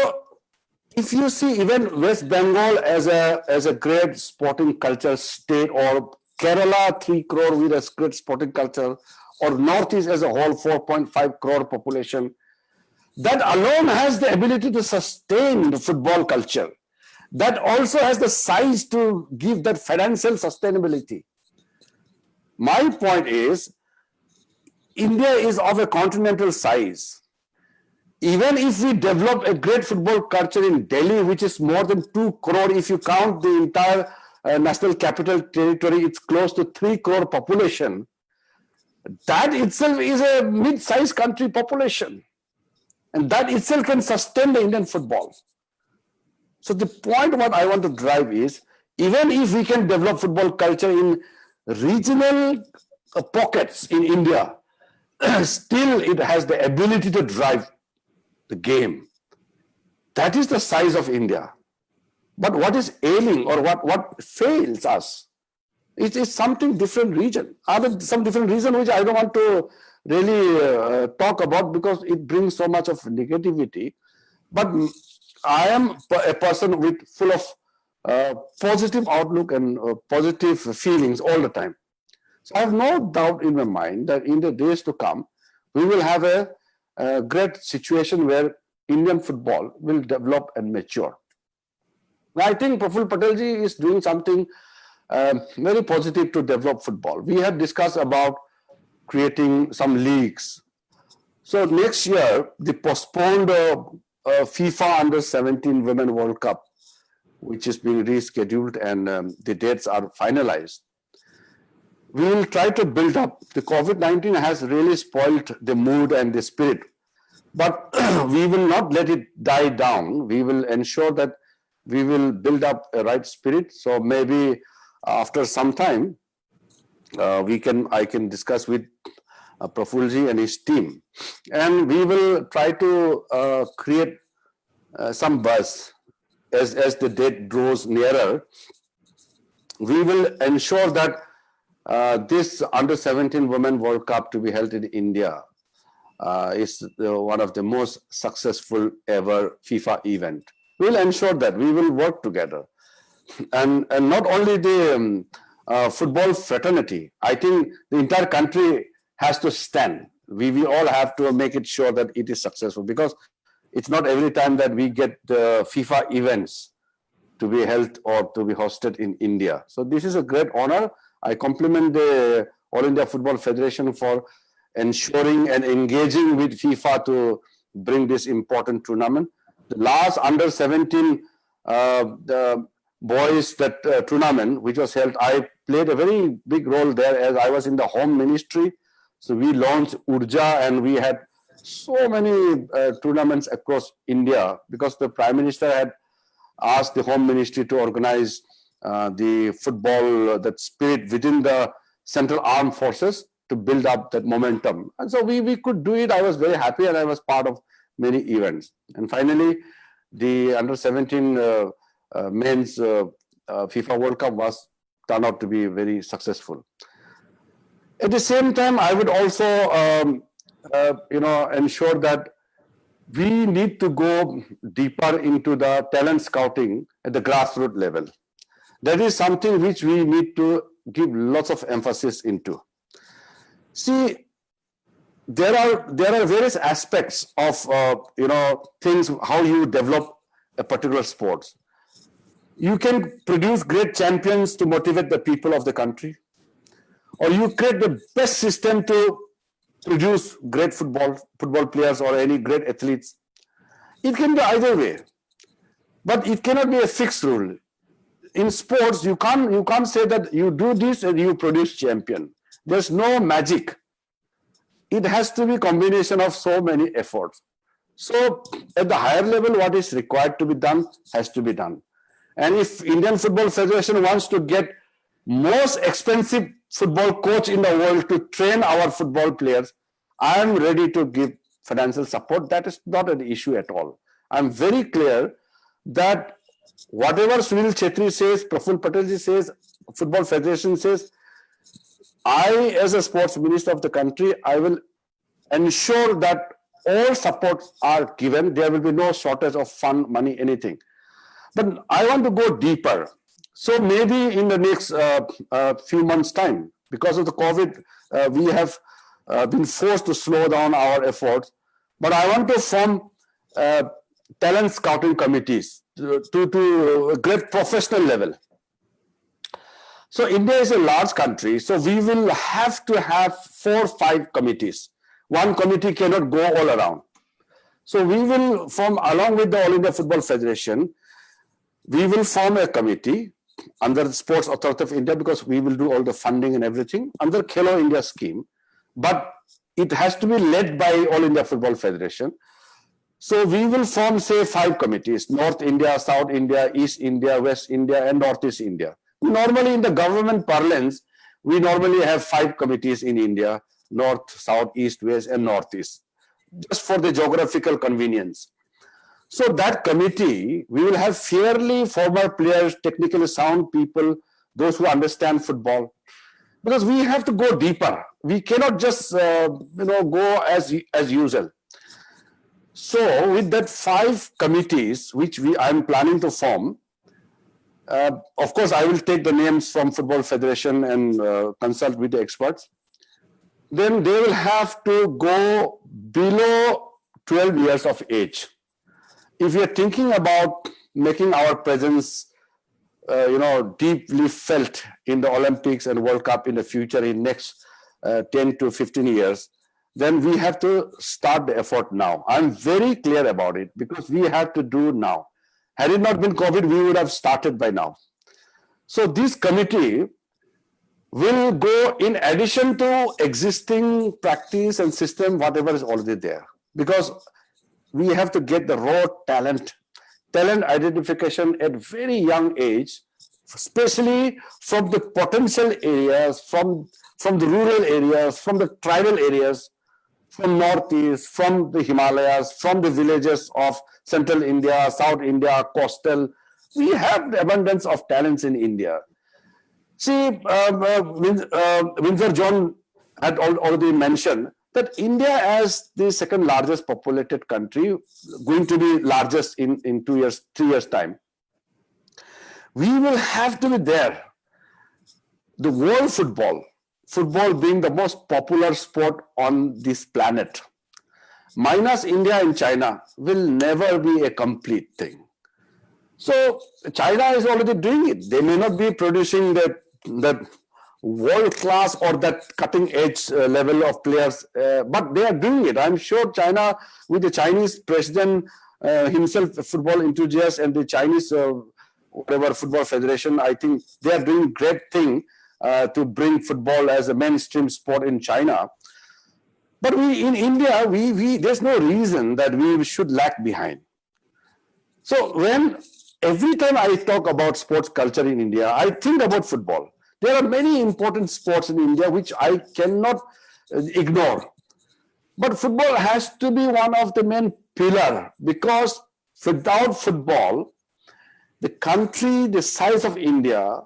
if you see even West Bengal as a great sporting culture state, or Kerala 3 crore with a great sporting culture, or Northeast as a whole 4.5 crore population, that alone has the ability to sustain the football culture. That also has the size to give that financial sustainability. My point is, India is of a continental size. Even if we develop a great football culture in Delhi, which is more than 2 crore, if you count the entire national capital territory, it's close to 3 crore population. That itself is a mid-sized country population. And that itself can sustain the Indian football. So the point what I want to drive is, even if we can develop football culture in regional pockets in India, still it has the ability to drive the game. That is the size of India. But what is ailing, or what fails us, it is something different region. Some different reason which I don't want to really talk about, because it brings so much of negativity. But I am a person with full of positive outlook and positive feelings all the time. So I have no doubt in my mind that in the days to come, we will have a great situation where Indian football will develop and mature. Now, I think Praful Patelji is doing something very positive to develop football. We have discussed about creating some leagues. So next year, the postponed FIFA Under-17 Women World Cup, which is being rescheduled, and the dates are finalized. We will try to build up. The COVID-19 has really spoiled the mood and the spirit, but we will not let it die down. We will ensure that we will build up a right spirit. So maybe after some time, I can discuss with Prafulji and his team, and we will try to create some buzz as the date draws nearer. We will ensure that this Under-17 Women World Cup to be held in India is one of the most successful ever FIFA event. We'll ensure that we will work together, and not only the football fraternity. I think the entire country has to stand. We all have to make it sure that it is successful, because it's not every time that we get FIFA events to be held or to be hosted in India. So this is a great honor. I compliment the All India Football Federation for ensuring and engaging with FIFA to bring this important tournament. The last Under-17 the boys tournament, which was held, I played a very big role there, as I was in the home ministry. So we launched Urja, and we had so many tournaments across India, because the Prime Minister had asked the home ministry to organize the football, that spirit within the Central Armed Forces, to build up that momentum. And so we could do it. I was very happy, and I was part of many events. And finally, the Under-17 men's FIFA World Cup turned out to be very successful. At the same time, I would also ensure that we need to go deeper into the talent scouting at the grassroots level. That is something which we need to give lots of emphasis into. See, there are various aspects of things, how you develop a particular sport. You can produce great champions to motivate the people of the country, or you create the best system to produce great football players or any great athletes. It can be either way, but it cannot be a fixed rule. In sports, you can't say that you do this and you produce champion. There's no magic. It has to be a combination of so many efforts. So at the higher level, what is required to be done has to be done. And if Indian Football Federation wants to get most expensive football coach in the world to train our football players, I am ready to give financial support. That is not an issue at all. I'm very clear that whatever Sunil Chhetri says, Praful Patel says, Football Federation says, I, as a sports minister of the country, I will ensure that all supports are given. There will be no shortage of fund, money, anything. But I want to go deeper. So maybe in the next few months' time, because of the COVID, we have been forced to slow down our efforts. But I want to form talent scouting committees to a great professional level. So India is a large country, so we will have to have 4 or 5 committees. One committee cannot go all around. So we will form, along with the All India Football Federation, we will form a committee under the Sports Authority of India, because we will do all the funding and everything under Khelo India scheme. But it has to be led by All India Football Federation. So we will form, say, 5 committees: North India, South India, East India, West India, and Northeast India. Normally in the government parlance, we normally have 5 committees in India: North, South, East, West, and Northeast, just for the geographical convenience. So that committee, we will have fairly former players, technically sound people, those who understand football, because we have to go deeper. We cannot just go as usual. So with that 5 committees, which I'm planning to form, of course, I will take the names from Football Federation and consult with the experts. Then they will have to go below 12 years of age. If we are thinking about making our presence, deeply felt in the Olympics and World Cup in the future in next 10 to 15 years, then we have to start the effort now. I'm very clear about it, because we have to do now. Had it not been COVID, we would have started by now. So this committee will go in addition to existing practice and system, whatever is already there. Because we have to get the raw talent identification at very young age, especially from the potential areas, from the rural areas, from the tribal areas, from Northeast, from the Himalayas, from the villages of Central India, South India, coastal. We have the abundance of talents in India. See, Windsor John had already mentioned that India, as the second largest populated country, going to be largest in 2 years, 3 years time, we will have to be there. The world football being the most popular sport on this planet, minus India and China, will never be a complete thing. So China is already doing it. They may not be producing that world class or that cutting edge level of players, but they are doing it. I'm sure China, with the Chinese president himself, a football enthusiast, and the Chinese football federation, I think they are doing great thing to bring football as a mainstream sport in China. But we in India, there's no reason that we should lag behind. So every time I talk about sports culture in India, I think about football. There are many important sports in India which I cannot ignore. But football has to be one of the main pillars, because without football, the country the size of India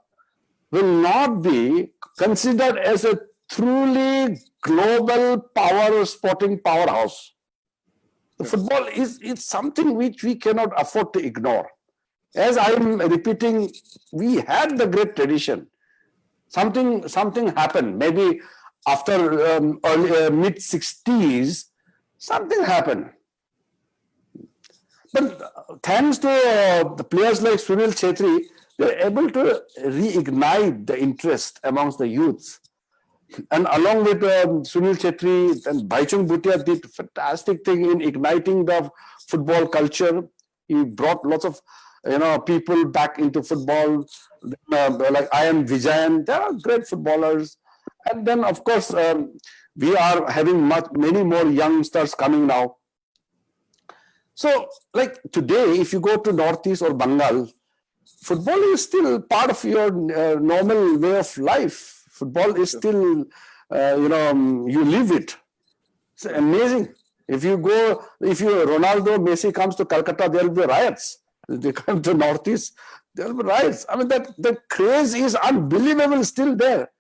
will not be considered as a truly global sporting powerhouse. The football is something which we cannot afford to ignore. As I am repeating, we had the great tradition. Something happened. Maybe after mid-60s, something happened. But thanks to the players like Sunil Chhetri, they were able to reignite the interest amongst the youths. And along with Sunil Chhetri and Baichung Bhutia did fantastic thing in igniting the football culture. He brought lots of people back into football, like I am Vijayan. There are great footballers. And then, of course, we are having many more youngsters coming now. So, like today, if you go to Northeast or Bengal, football is still part of your normal way of life. Football is still, you live it. It's amazing. If Ronaldo, Messi comes to Calcutta, there will be riots. They come to Northeast, there will be riots. I mean, the craze is unbelievable still there.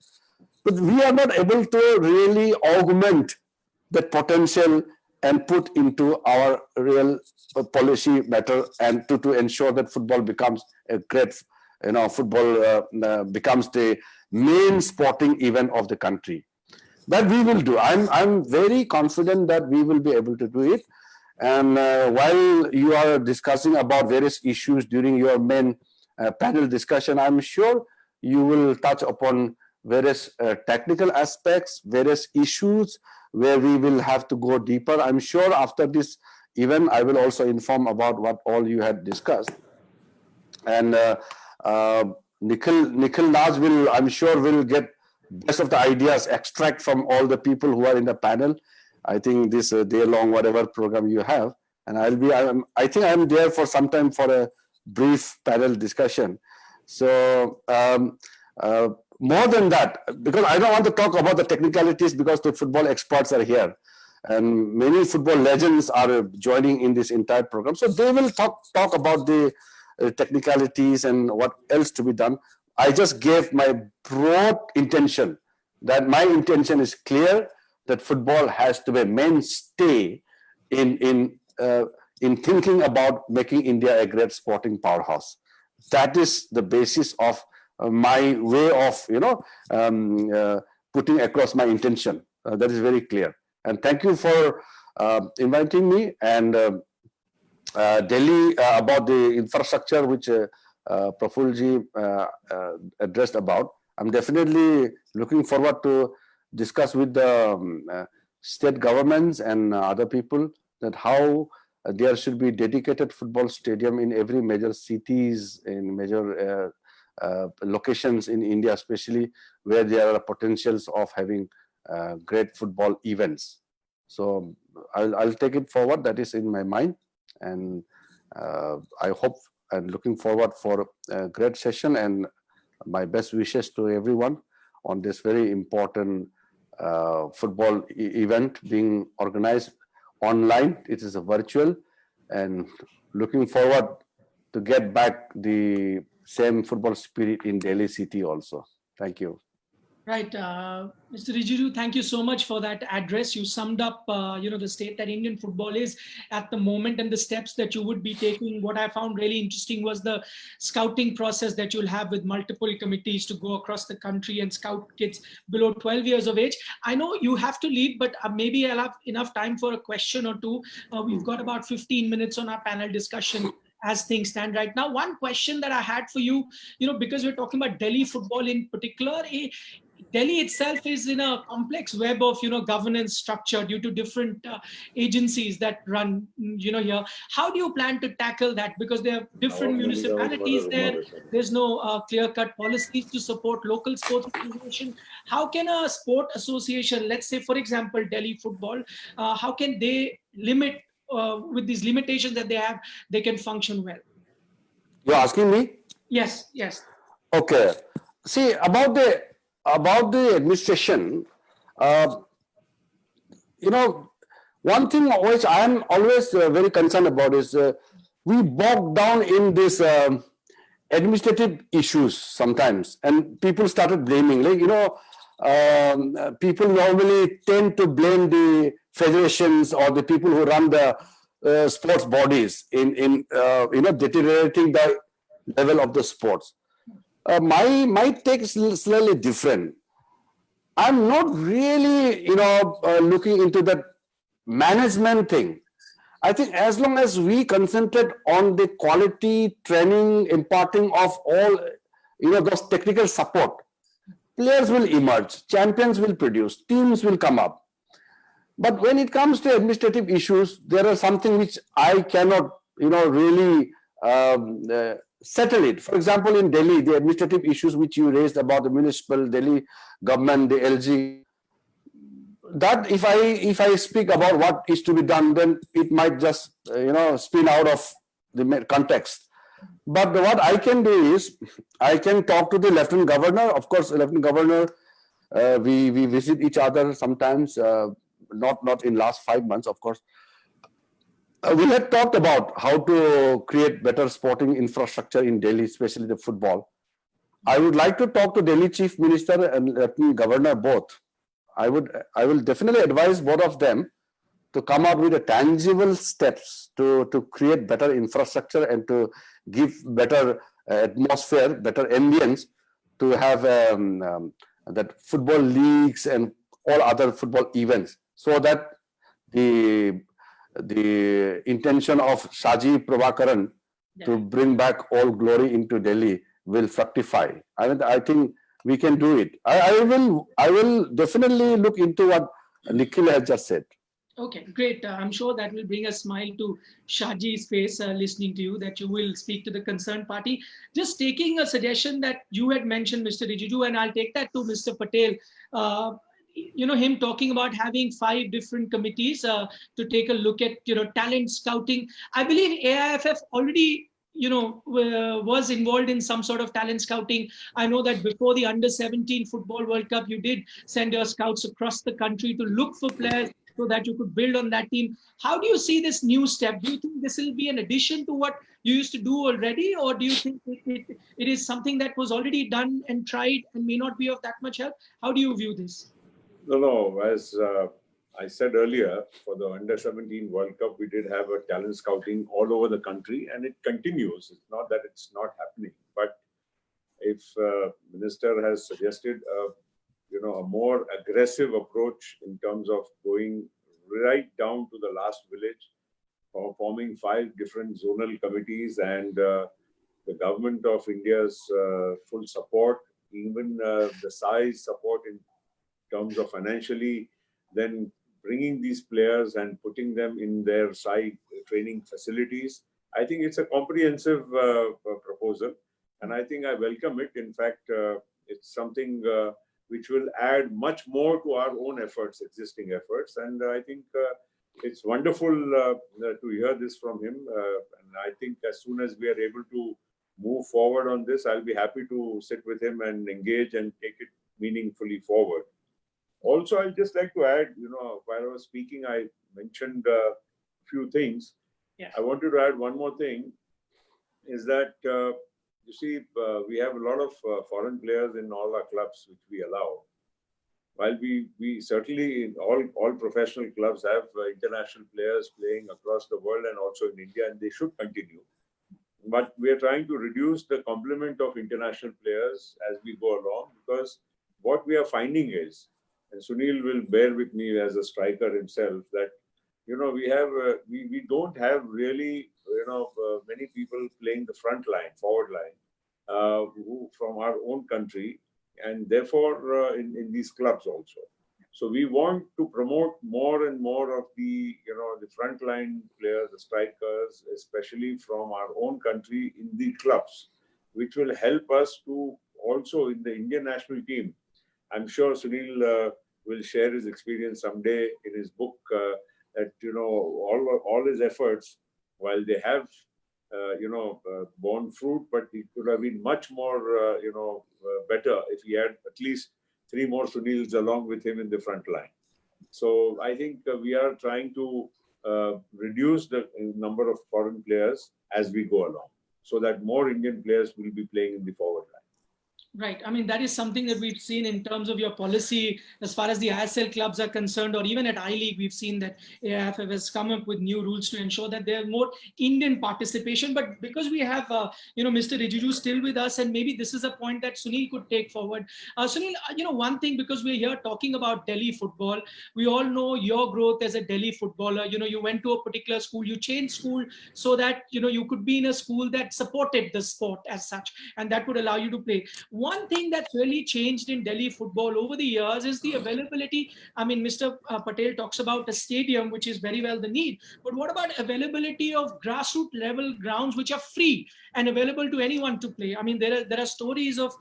But we are not able to really augment that potential and put into our real policy matter and to ensure that football becomes a great, football becomes the main sporting event of the country. That we will do. I'm very confident that we will be able to do it. And while you are discussing about various issues during your main panel discussion, I'm sure you will touch upon various technical aspects, various issues where we will have to go deeper. I'm sure after this event, I will also inform about what all you had discussed. And Nikhil Naz will, I'm sure, will get best of the ideas, extract from all the people who are in the panel. I think this day-long whatever program you have, and I think I'm there for some time for a brief panel discussion. So more than that, because I don't want to talk about the technicalities because the football experts are here and many football legends are joining in this entire program. So they will talk about the technicalities and what else to be done. I just gave my broad intention, that my intention is clear, that football has to be a mainstay in thinking about making India a great sporting powerhouse. That is the basis of my way of, putting across my intention. That is very clear. And thank you for inviting me. And Delhi, about the infrastructure which Prafulji addressed about, I'm definitely looking forward to discuss with the state governments and other people that how there should be dedicated football stadium in every major cities, in major locations in India, especially where there are potentials of having great football events. So I'll take it forward. That is in my mind, and I hope and looking forward for a great session, and my best wishes to everyone on this very important football event being organized online. It is a virtual, and looking forward to get back the same football spirit in Delhi city also. Thank you. Right, Mr. Rijiju, thank you so much for that address. You summed up, the state that Indian football is at the moment and the steps that you would be taking. What I found really interesting was the scouting process that you'll have with multiple committees to go across the country and scout kids below 12 years of age. I know you have to leave, but maybe I'll have enough time for a question or two. We've got about 15 minutes on our panel discussion as things stand right now. One question that I had for you, because we're talking about Delhi football in particular, Delhi itself is in a complex web of, governance structure due to different agencies that run, here. How do you plan to tackle that? Because there are different municipalities there. There's no clear-cut policies to support local sports association. How can a sport association, let's say, for example, Delhi football, how can they limit, with these limitations that they have, they can function well? You're asking me? Yes. Okay. See, about the administration, one thing which I am always very concerned about is we bog down in this administrative issues sometimes, and people started blaming. People normally tend to blame the federations or the people who run the sports bodies in deteriorating the level of the sports. My take is slightly different. I'm not really, looking into that management thing. I think as long as we concentrate on the quality training, imparting of all, those technical support, players will emerge, champions will produce, teams will come up. But when it comes to administrative issues, there are something which I cannot, really settle it. For example, in Delhi, the administrative issues which you raised about the municipal Delhi government, the LG, that if I speak about what is to be done, then it might just spin out of the context. But what I can do is I can talk to the Lieutenant Governor. Of course, Lieutenant Governor, we visit each other sometimes. not in last 5 months, of course. We had talked about how to create better sporting infrastructure in Delhi, especially the football. I would like to talk to Delhi Chief Minister and Lieutenant Governor both. I will definitely advise both of them to come out with a tangible steps to create better infrastructure and to give better atmosphere, better ambience to have that football leagues and all other football events, so that the intention of Shaji Prabhakaran to bring back all glory into Delhi will fructify. I think we can do it. I will definitely look into what Nikhil has just said. Okay, great. I'm sure that will bring a smile to Shaji's face listening to you, that you will speak to the concerned party. Just taking a suggestion that you had mentioned, Mr. Rijiju, and I'll take that to Mr. Patel. Him talking about having 5 different committees to take a look at, talent scouting. I believe AIFF already was involved in some sort of talent scouting. I know that before the Under-17 Football World Cup, you did send your scouts across the country to look for players so that you could build on that team. How do you see this new step? Do you think this will be an addition to what you used to do already, or do you think it is something that was already done and tried and may not be of that much help? How do you view this? No. As I said earlier, for the Under-17 World Cup, we did have a talent scouting all over the country, and it continues. It's not that it's not happening, but if Minister has suggested a more aggressive approach in terms of going right down to the last village, or forming 5 different zonal committees, and the government of India's full support, even the size support in terms of financially, then bringing these players and putting them in their side training facilities. I think it's a comprehensive proposal, and I think I welcome it. In fact, it's something which will add much more to our own efforts, existing efforts. And I think it's wonderful to hear this from him. And I think as soon as we are able to move forward on this, I'll be happy to sit with him and engage and take it meaningfully forward. Also, I'd just like to add, while I was speaking, I mentioned a few things. Yeah. I wanted to add one more thing, is that, you see, we have a lot of foreign players in all our clubs, which we allow. While we certainly, all professional clubs have international players playing across the world and also in India, and they should continue. But we are trying to reduce the complement of international players as we go along, because what we are finding is, and Sunil will bear with me as a striker himself, that we don't have really many people playing the front line, forward line, who from our own country, and therefore in these clubs also. So we want to promote more and more of the the front line players, the strikers, especially from our own country in the clubs, which will help us to also in the Indian national team. I'm sure Sunil will share his experience someday in his book that all his efforts, while they have borne fruit, but it could have been much more better if he had at least 3 more Sunils along with him in the front line. So I think we are trying to reduce the number of foreign players as we go along, so that more Indian players will be playing in the forward line. Right. I mean, that is something that we've seen in terms of your policy as far as the ISL clubs are concerned, or even at I-League, we've seen that AIFF has come up with new rules to ensure that there's more Indian participation. But because we have, Mr. Rijiju still with us, and maybe this is a point that Sunil could take forward. Sunil, one thing, because we're here talking about Delhi football, we all know your growth as a Delhi footballer. You went to a particular school, you changed school so that, you could be in a school that supported the sport as such, and that would allow you to play. One thing that's really changed in Delhi football over the years is the availability. I mean, Mr. Patel talks about a stadium, which is very well the need. But what about availability of grassroots level grounds, which are free and available to anyone to play? I mean, there are stories of,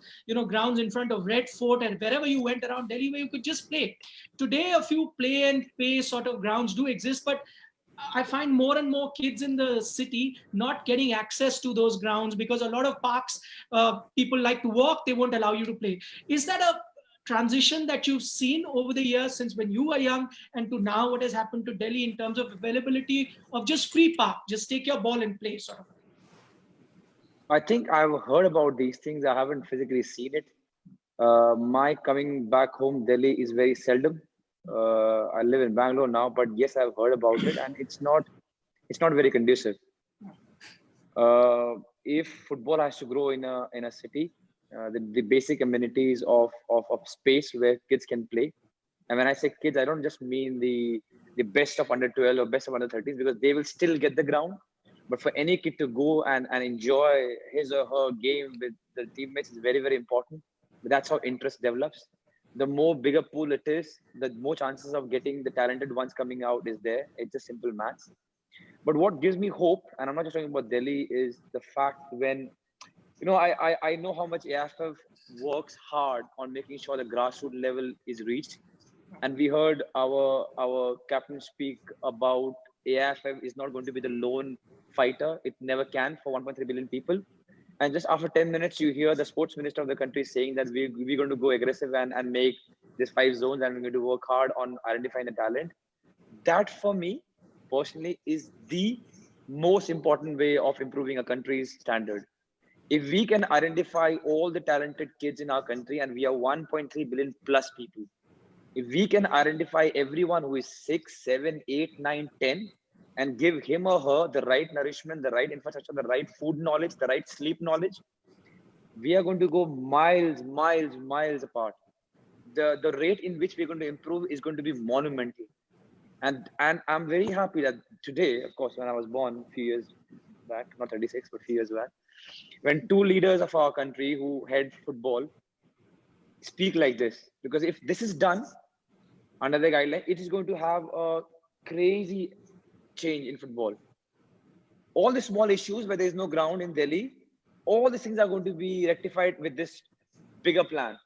grounds in front of Red Fort and wherever you went around Delhi where you could just play. Today, a few play and pay sort of grounds do exist, but I find more and more kids in the city not getting access to those grounds because a lot of parks, people like to walk, they won't allow you to play. Is that transition that you've seen over the years since when you were young and to now what has happened to Delhi in terms of availability of just free park, just take your ball and play sort of? I think I've heard about these things. I haven't physically seen it. My coming back home, Delhi, is very seldom. I live in Bangalore now, but yes, I've heard about it, and it's not very conducive. If football has to grow in a city, the basic amenities of space where kids can play, and when I say kids, I don't just mean the best of under 12 or best of under 13s, because they will still get the ground. But for any kid to go and enjoy his or her game with the teammates is very, very important. But that's how interest develops. The more bigger pool it is, the more chances of getting the talented ones coming out is there. It's just simple maths. But what gives me hope, and I'm not just talking about Delhi, is the fact when, I know how much AIFF works hard on making sure the grassroots level is reached. And we heard our captain speak about AIFF is not going to be the lone fighter. It never can for 1.3 billion people. And just after 10 minutes, you hear the sports minister of the country saying that we're going to go aggressive and make these 5 zones, and we're going to work hard on identifying the talent. That for me, personally, is the most important way of improving a country's standard. If we can identify all the talented kids in our country, and we are 1.3 billion plus people, if we can identify everyone who is 6, 7, 8, 9, 10, and give him or her the right nourishment, the right infrastructure, the right food knowledge, the right sleep knowledge, we are going to go miles, miles, miles apart. The rate in which we're going to improve is going to be monumental. And I'm very happy that today, of course, when I was born a few years back, not 36, but a few years back, when 2 leaders of our country who head football speak like this, because if this is done under the guideline, it is going to have a crazy change in football. All the small issues where there is no ground in Delhi, all these things are going to be rectified with this bigger plan,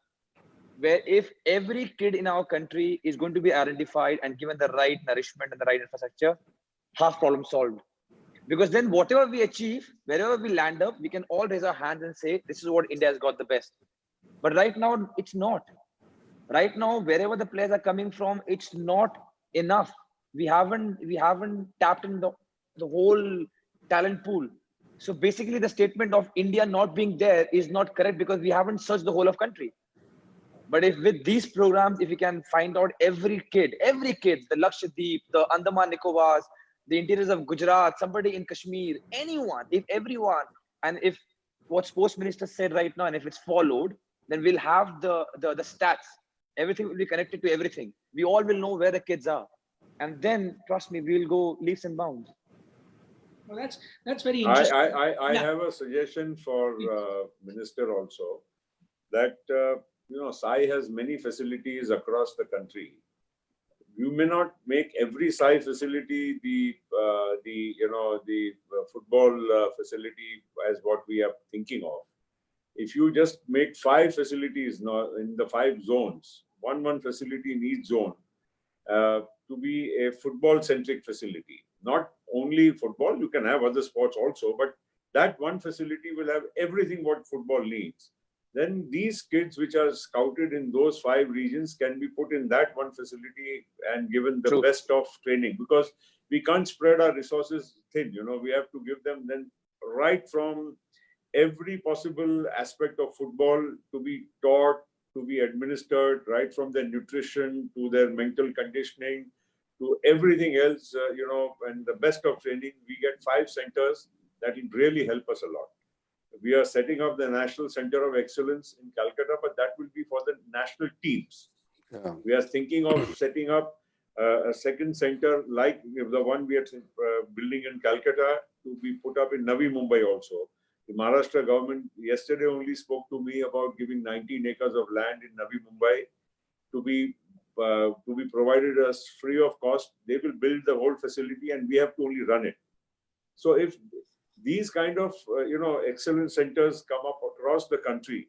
where if every kid in our country is going to be identified and given the right nourishment and the right infrastructure, half problem solved. Because then whatever we achieve, wherever we land up, we can all raise our hands and say, this is what India has got the best. But right now, it's not. Right now, wherever the players are coming from, it's not enough. We haven't tapped in the whole talent pool. So basically, the statement of India not being there is not correct, because we haven't searched the whole of country. But if with these programs, if we can find out every kid, the Lakshadweep, the Andaman Nicobar, the interiors of Gujarat, somebody in Kashmir, anyone, if everyone, and if what sports minister said right now, and if it's followed, then we'll have the stats. Everything will be connected to everything. We all will know where the kids are. And then, trust me, we'll go leaps and bounds. Well, that's very interesting. I have a suggestion for Minister also, that Sai has many facilities across the country. You may not make every Sai facility the football facility as what we are thinking of. If you just make 5 facilities now in the 5 zones, one facility in each zone, to be a football-centric facility. Not only football, you can have other sports also, but that one facility will have everything what football needs. Then these kids which are scouted in those 5 regions can be put in that one facility and given the best of training, because we can't spread our resources thin. We have to give them then right from every possible aspect of football to be taught, to be administered, right from their nutrition to their mental conditioning to everything else, and the best of training. We get 5 centers that will really help us a lot. We are setting up the National Center of Excellence in Calcutta, but that will be for the national teams. Yeah. We are thinking of setting up a second center like the one we are building in Calcutta to be put up in Navi Mumbai also. The Maharashtra government yesterday only spoke to me about giving 19 acres of land in Navi Mumbai to be provided us free of cost. They will build the whole facility and we have to only run it. So if these kind of excellence centers come up across the country,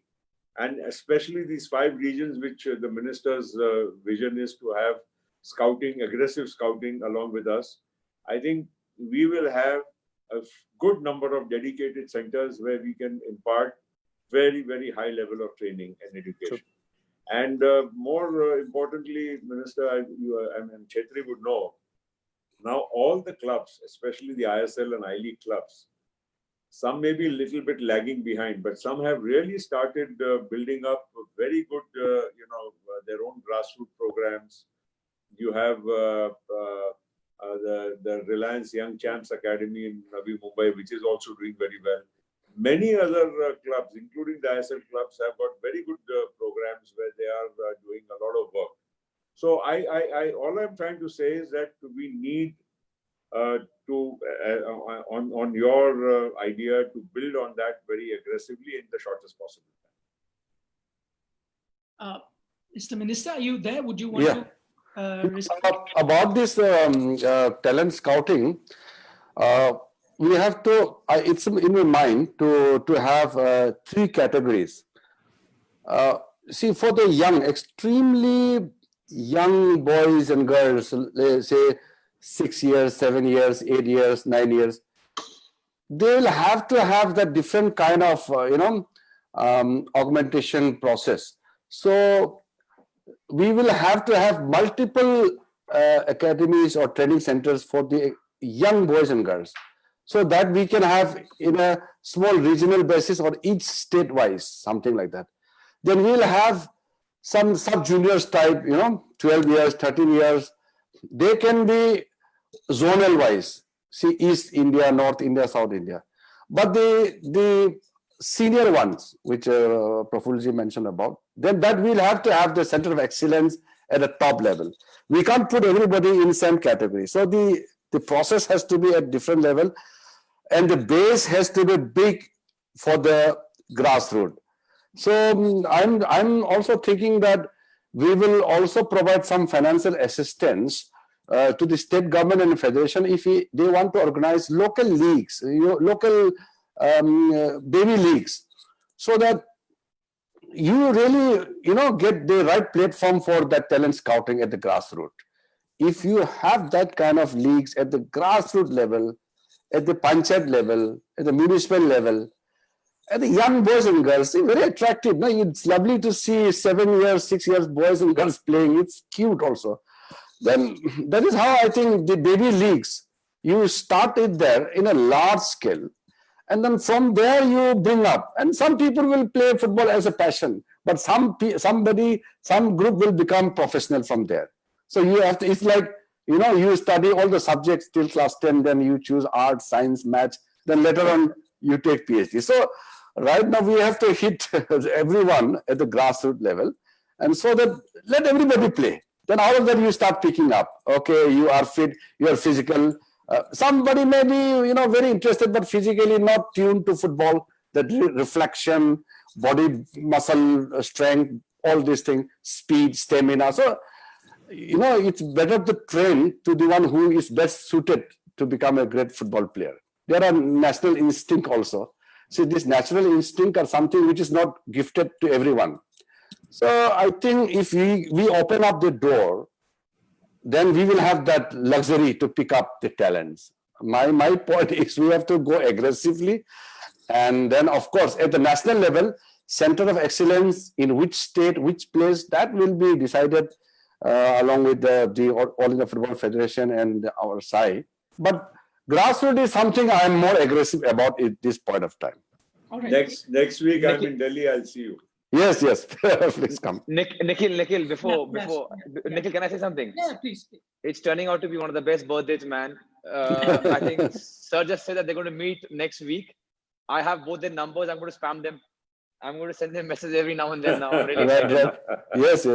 and especially these 5 regions which the minister's vision is to have scouting, aggressive scouting along with us, I think we will have a good number of dedicated centers where we can impart very, very high level of training and education. Sure. And more importantly, Minister, I mean, Chhetri would know, now all the clubs, especially the ISL and I-League clubs, some may be a little bit lagging behind, but some have really started building up very good, their own grassroots programs. You have the Reliance Young Champs Academy in Navi Mumbai, which is also doing very well. Many other clubs, including the ISL clubs, have got very good programs where they are doing a lot of work. So all I'm trying to say is that we need on your idea to build on that very aggressively in the shortest possible time. Mr. Minister, are you there? Would you want to respond? About this talent scouting, we have to, it's in my mind to have 3 categories. See, for the young, extremely young boys and girls, say 6 years, 7 years, 8 years, 9 years, they will have to have that different kind of, augmentation process. So we will have to have multiple academies or training centers for the young boys and girls, so that we can have in a small regional basis or each state wise, something like that. Then we'll have some sub-juniors type, 12 years, 13 years. They can be zonal wise, see East India, North India, South India. But the senior ones, which Prafulji mentioned about, then that we'll have to have the center of excellence at the top level. We can't put everybody in same category. So the process has to be at different level, and the base has to be big for the grassroots. So I'm also thinking that we will also provide some financial assistance to the state government and federation if they want to organize local leagues, local baby leagues, so that you really, get the right platform for that talent scouting at the grassroots. If you have that kind of leagues at the grassroots level, at the panchayat level, at the municipal level, at the young boys and girls, it's very attractive. No, it's lovely to see 7 years, 6 years boys and girls playing. It's cute also. Then that is how I think the baby leagues, you start it there in a large scale. And then from there you bring up. And some people will play football as a passion, but some group will become professional from there. So you have to, it's like, you study all the subjects till class 10, then you choose art, science, maths, then later on you take PhD. So right now we have to hit everyone at the grassroots level, and so that let everybody play. Then out of that you start picking up. Okay, you are fit, you are physical. Somebody may be, very interested, but physically not tuned to football. That reflection, body muscle strength, all these things, speed, stamina. So, it's better to train to the one who is best suited to become a great football player. There are national instinct also. See, this natural instinct are something which is not gifted to everyone. So I think if we open up the door, then we will have that luxury to pick up the talents. My point is we have to go aggressively. And then, of course, at the national level, center of excellence in which state, which place, that will be decided along with the All India Football Federation and our SAI. But grassroots is something I'm more aggressive about at this point of time. All right. Next week, I'm in Delhi, I'll see you. Yes, please come. Nikhil, before, Yes. Nikhil, can I say something? Yeah, please. It's turning out to be one of the best birthdays, man. I think Sir just said that they're going to meet next week. I have both their numbers. I'm going to spam them. I'm going to send them messages every now and then. Now I'm really excited. Yes,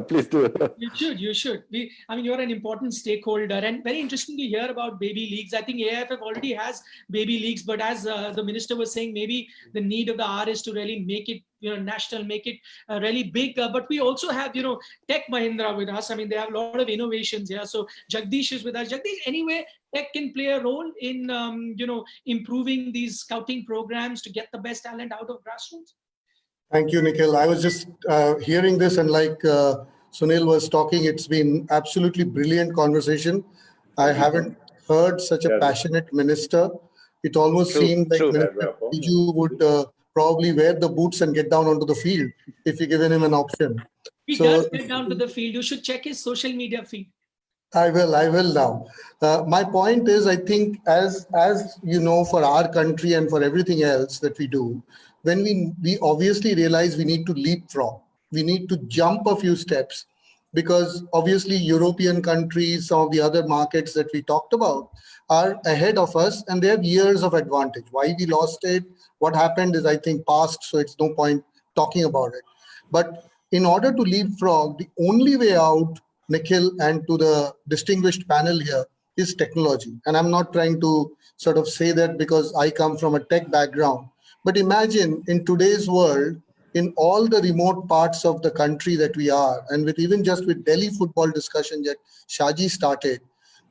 please do. You should. You're an important stakeholder, and very interesting to hear about baby leagues. I think AIFF already has baby leagues, but as the minister was saying, maybe the need of the hour is to really make it, national, make it really big. But we also have, Tech Mahindra with us. They have a lot of innovations here. So Jagdish is with us. Jagdish, anyway, tech can play a role in, improving these scouting programs to get the best talent out of grassroots. Thank you, Nikhil. I was just hearing this, and like Sunil was talking, it's been absolutely brilliant conversation. I haven't heard such a passionate minister. It almost seemed like Minister Rijiju would probably wear the boots and get down onto the field if you given him an option. He does get down to the field. You should check his social media feed. I will now. My point is, I think as you know, for our country and for everything else that we do, when we obviously realize we need to leapfrog, we need to jump a few steps, because obviously European countries, some of the other markets that we talked about are ahead of us and they have years of advantage. Why we lost it, what happened is, I think, past, so it's no point talking about it. But in order to leapfrog, the only way out, Nikhil, and to the distinguished panel here, is technology. And I'm not trying to sort of say that because I come from a tech background. But imagine in today's world, in all the remote parts of the country that we are, and with even just with Delhi football discussion that Shaji started,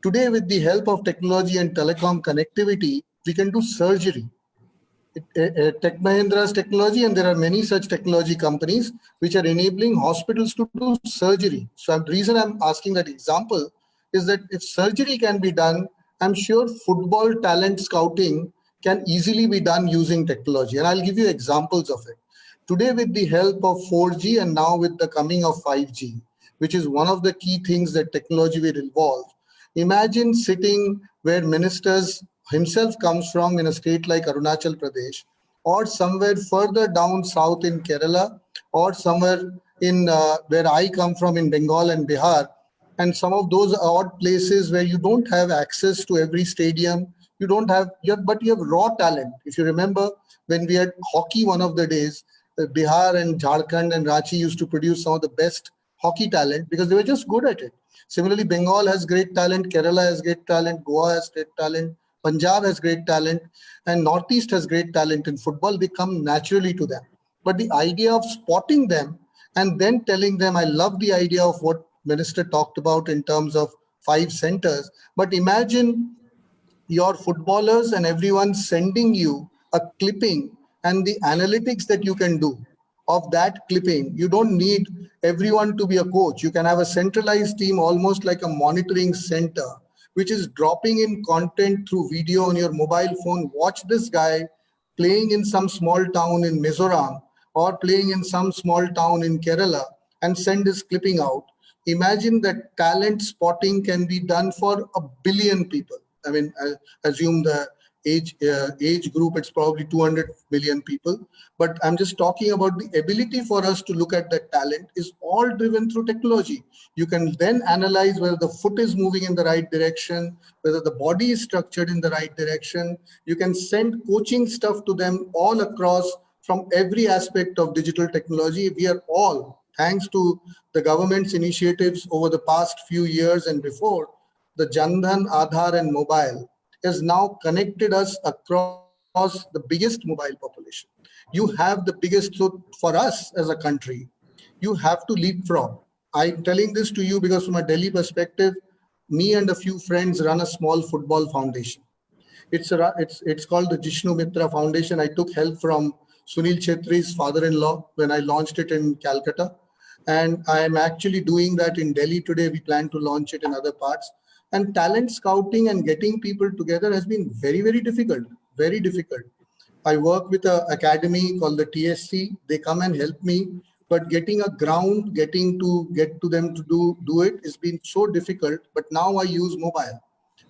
today with the help of technology and telecom connectivity, we can do surgery. Tech Mahindra's technology, and there are many such technology companies which are enabling hospitals to do surgery. So the reason I'm asking that example is that if surgery can be done, I'm sure football talent scouting can easily be done using technology. And I'll give you examples of it. Today, with the help of 4G and now with the coming of 5G, which is one of the key things that technology will involve, imagine sitting where ministers himself comes from in a state like Arunachal Pradesh, or somewhere further down south in Kerala, or somewhere in where I come from in Bengal and Bihar, and some of those odd places where you don't have access to every stadium, but you have raw talent. If you remember, when we had hockey one of the days, Bihar and Jharkhand and Ranchi used to produce some of the best hockey talent because they were just good at it. Similarly, Bengal has great talent, Kerala has great talent, Goa has great talent, Punjab has great talent, and Northeast has great talent in football. They come naturally to them. But the idea of spotting them and then telling them, I love the idea of what Minister talked about in terms of 5 centers. But imagine your footballers and everyone sending you a clipping and the analytics that you can do of that clipping. You don't need everyone to be a coach. You can have a centralized team, almost like a monitoring center, which is dropping in content through video on your mobile phone. Watch this guy playing in some small town in Mizoram or playing in some small town in Kerala and send his clipping out. Imagine that talent spotting can be done for 1 billion people. I mean, I assume the age group, it's probably 200 million people. But I'm just talking about the ability for us to look at that talent is all driven through technology. You can then analyze whether the foot is moving in the right direction, whether the body is structured in the right direction. You can send coaching stuff to them all across from every aspect of digital technology. We are all, thanks to the government's initiatives over the past few years and before, the Jan Dhan, Aadhaar and mobile has now connected us across the biggest mobile population. You have the biggest, so for us as a country, you have to leapfrog. I'm telling this to you because from a Delhi perspective, me and a few friends run a small football foundation. It's called the Jishnu Mitra Foundation. I took help from Sunil Chhetri's father-in-law when I launched it in Calcutta. And I am actually doing that in Delhi today. We plan to launch it in other parts. And talent scouting and getting people together has been very, very difficult, very difficult. I work with an academy called the TSC. They come and help me, but getting a ground, get to them to do it has been so difficult. But now I use mobile.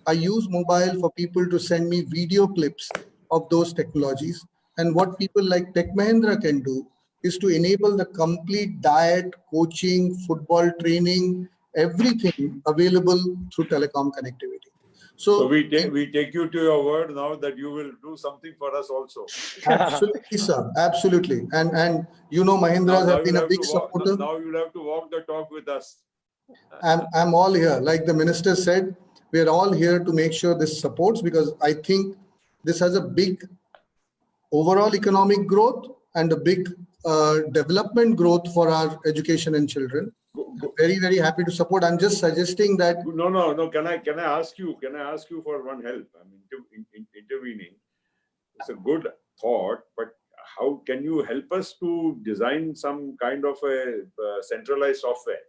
I use mobile for people to send me video clips of those technologies. And what people like Tech Mahindra can do is to enable the complete diet, coaching, football training, everything available through telecom connectivity. So we take you to your word now that you will do something for us also. Absolutely, sir. Absolutely. And you know, Mahindra has been a big supporter. Now you'll have to walk the talk with us. I'm all here. Like the minister said, we're all here to make sure this supports, because I think this has a big overall economic growth and a big development growth for our education and children. Very, very happy to support. I'm just suggesting that. No. Can I ask you for one help? I mean, intervening. It's a good thought, but how can you help us to design some kind of a centralized software?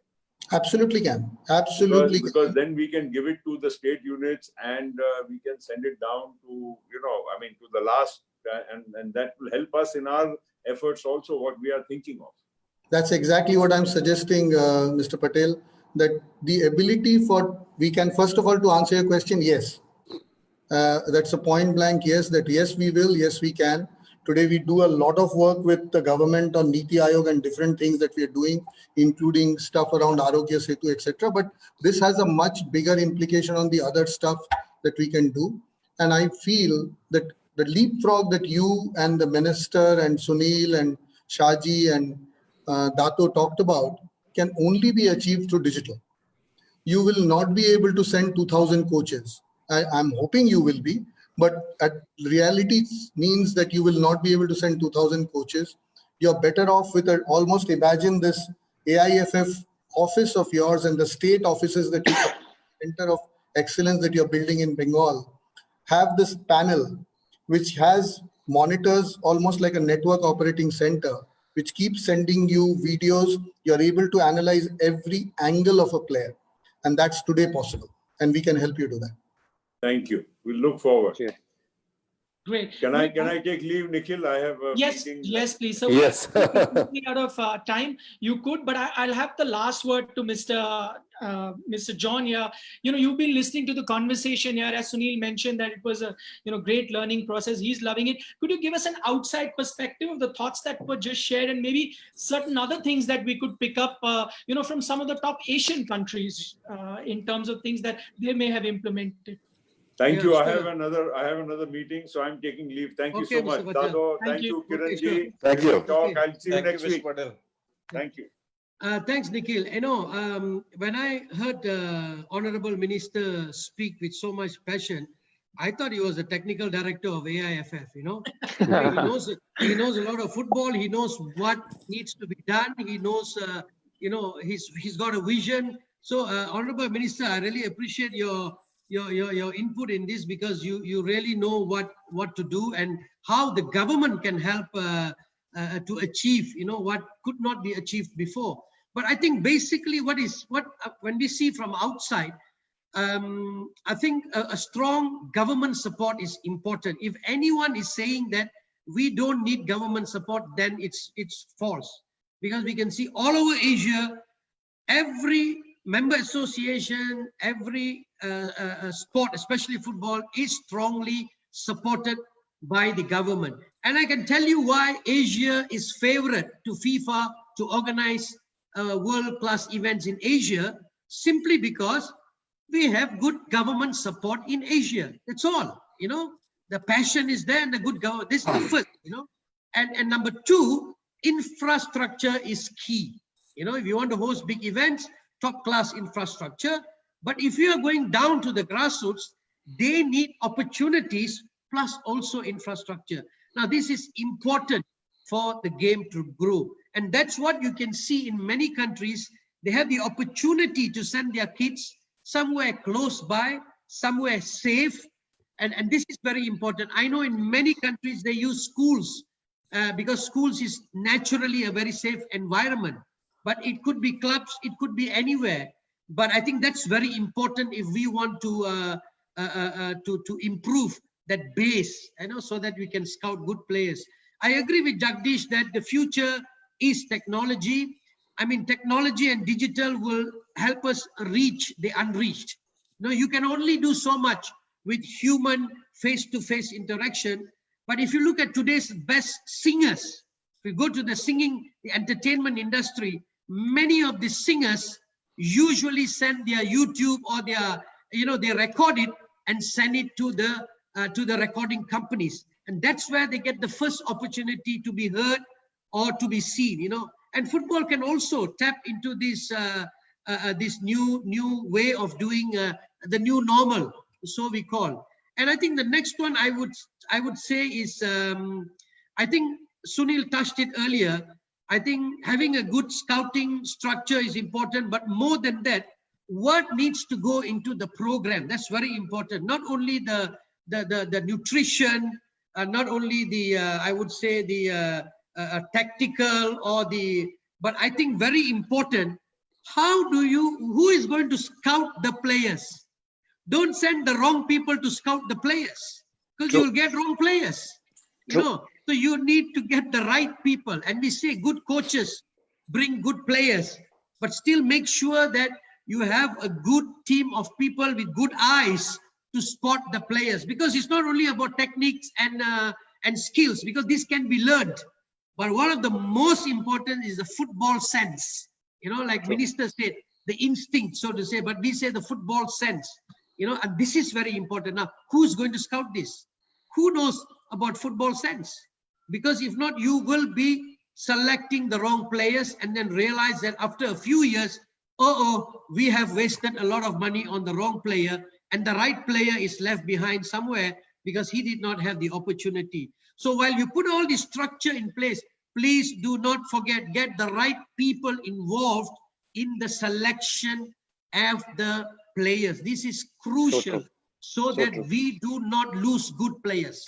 Absolutely can. Absolutely. Because then we can give it to the state units and we can send it down to, to the last and that will help us in our efforts also, what we are thinking of. That's exactly what I'm suggesting, Mr. Patel, that the ability we can, first of all, to answer your question, yes. That's a point blank yes, that yes, we will, yes, we can. Today, we do a lot of work with the government on Niti Aayog and different things that we are doing, including stuff around Arogya Setu, etc. But this has a much bigger implication on the other stuff that we can do. And I feel that the leapfrog that you and the minister and Sunil and Shaji and Dato talked about can only be achieved through digital. You will not be able to send 2,000 coaches. I'm hoping you will be, but reality means that you will not be able to send 2,000 coaches. You're better off with almost imagine this AIFF office of yours and the state offices that you center of excellence that you're building in Bengal have this panel which has monitors almost like a network operating center, which keeps sending you videos. You're able to analyze every angle of a player. And that's today possible. And we can help you do that. Thank you. We'll look forward. Cheers. Great. Can I take leave, Nikhil? I have a meeting. Yes, please. So Yes. out of time, you could, but I'll have the last word to Mr. John here. You've been listening to the conversation here, as Sunil mentioned that it was a great learning process. He's loving it. Could you give us an outside perspective of the thoughts that were just shared, and maybe certain other things that we could pick up, from some of the top Asian countries in terms of things that they may have implemented? Thank you. Sure. I have another meeting, so I'm taking leave. Thank you so Okay, much. Mr. Patel. Dato, Thank thank you. you, Kiren Okay, ji. sure. Thank you. Talk. I'll see you next Thank you, week. Mr. Patel. Thank you. Thanks, Nikhil. When I heard Honorable Minister speak with so much passion, I thought he was the technical director of AIFF. He knows a lot of football. He knows what needs to be done. He knows, he's got a vision. So, Honorable Minister, I really appreciate your input in this, because you really know what to do and how the government can help to achieve what could not be achieved before. But I think basically when we see from outside, I think a strong government support is important. If anyone is saying that we don't need government support, then it's false, because we can see all over Asia, every member association, every sport, especially football, is strongly supported by the government. And I can tell you why Asia is favorite to FIFA to organize world-class events in Asia, simply because we have good government support in Asia. That's all. The passion is there and the good government. This is the first, And number two, infrastructure is key. If you want to host big events, top-class infrastructure. But if you are going down to the grassroots, they need opportunities plus also infrastructure. Now, this is important for the game to grow. And that's what you can see in many countries. They have the opportunity to send their kids somewhere close by, somewhere safe. And this is very important. I know in many countries they use schools because schools is naturally a very safe environment. But it could be clubs, it could be anywhere. But I think that's very important if we want to improve that base, so that we can scout good players. I agree with Jagdish that the future is technology. I mean, technology and digital will help us reach the unreached. You can only do so much with human face-to-face interaction. But if you look at today's best singers, if you go to the entertainment industry, many of the singers usually send their YouTube or they record it and send it to the recording companies. And that's where they get the first opportunity to be heard or to be seen, And football can also tap into this new way of doing the new normal, so we call. And I think the next one I would say is, I think Sunil touched it earlier. I think having a good scouting structure is important, but more than that, what needs to go into the program? That's very important. Not only the nutrition, not only the I would say the tactical but I think very important. Who is going to scout the players? Don't send the wrong people to scout the players, because you'll get wrong players. You know, so you need to get the right people. And we say good coaches bring good players, but still make sure that you have a good team of people with good eyes to spot the players, because it's not only about techniques and skills, because this can be learned. But one of the most important is the football sense. You know, like Minister said, the instinct, so to say, but we say the football sense. You know, and this is very important. Now, who's going to scout this? Who knows about football sense? Because if not, you will be selecting the wrong players and then realize that after a few years, we have wasted a lot of money on the wrong player, and the right player is left behind somewhere because he did not have the opportunity. So while you put all the structure in place, please do not forget, get the right people involved in the selection of the players. This is crucial so that we do not lose good players.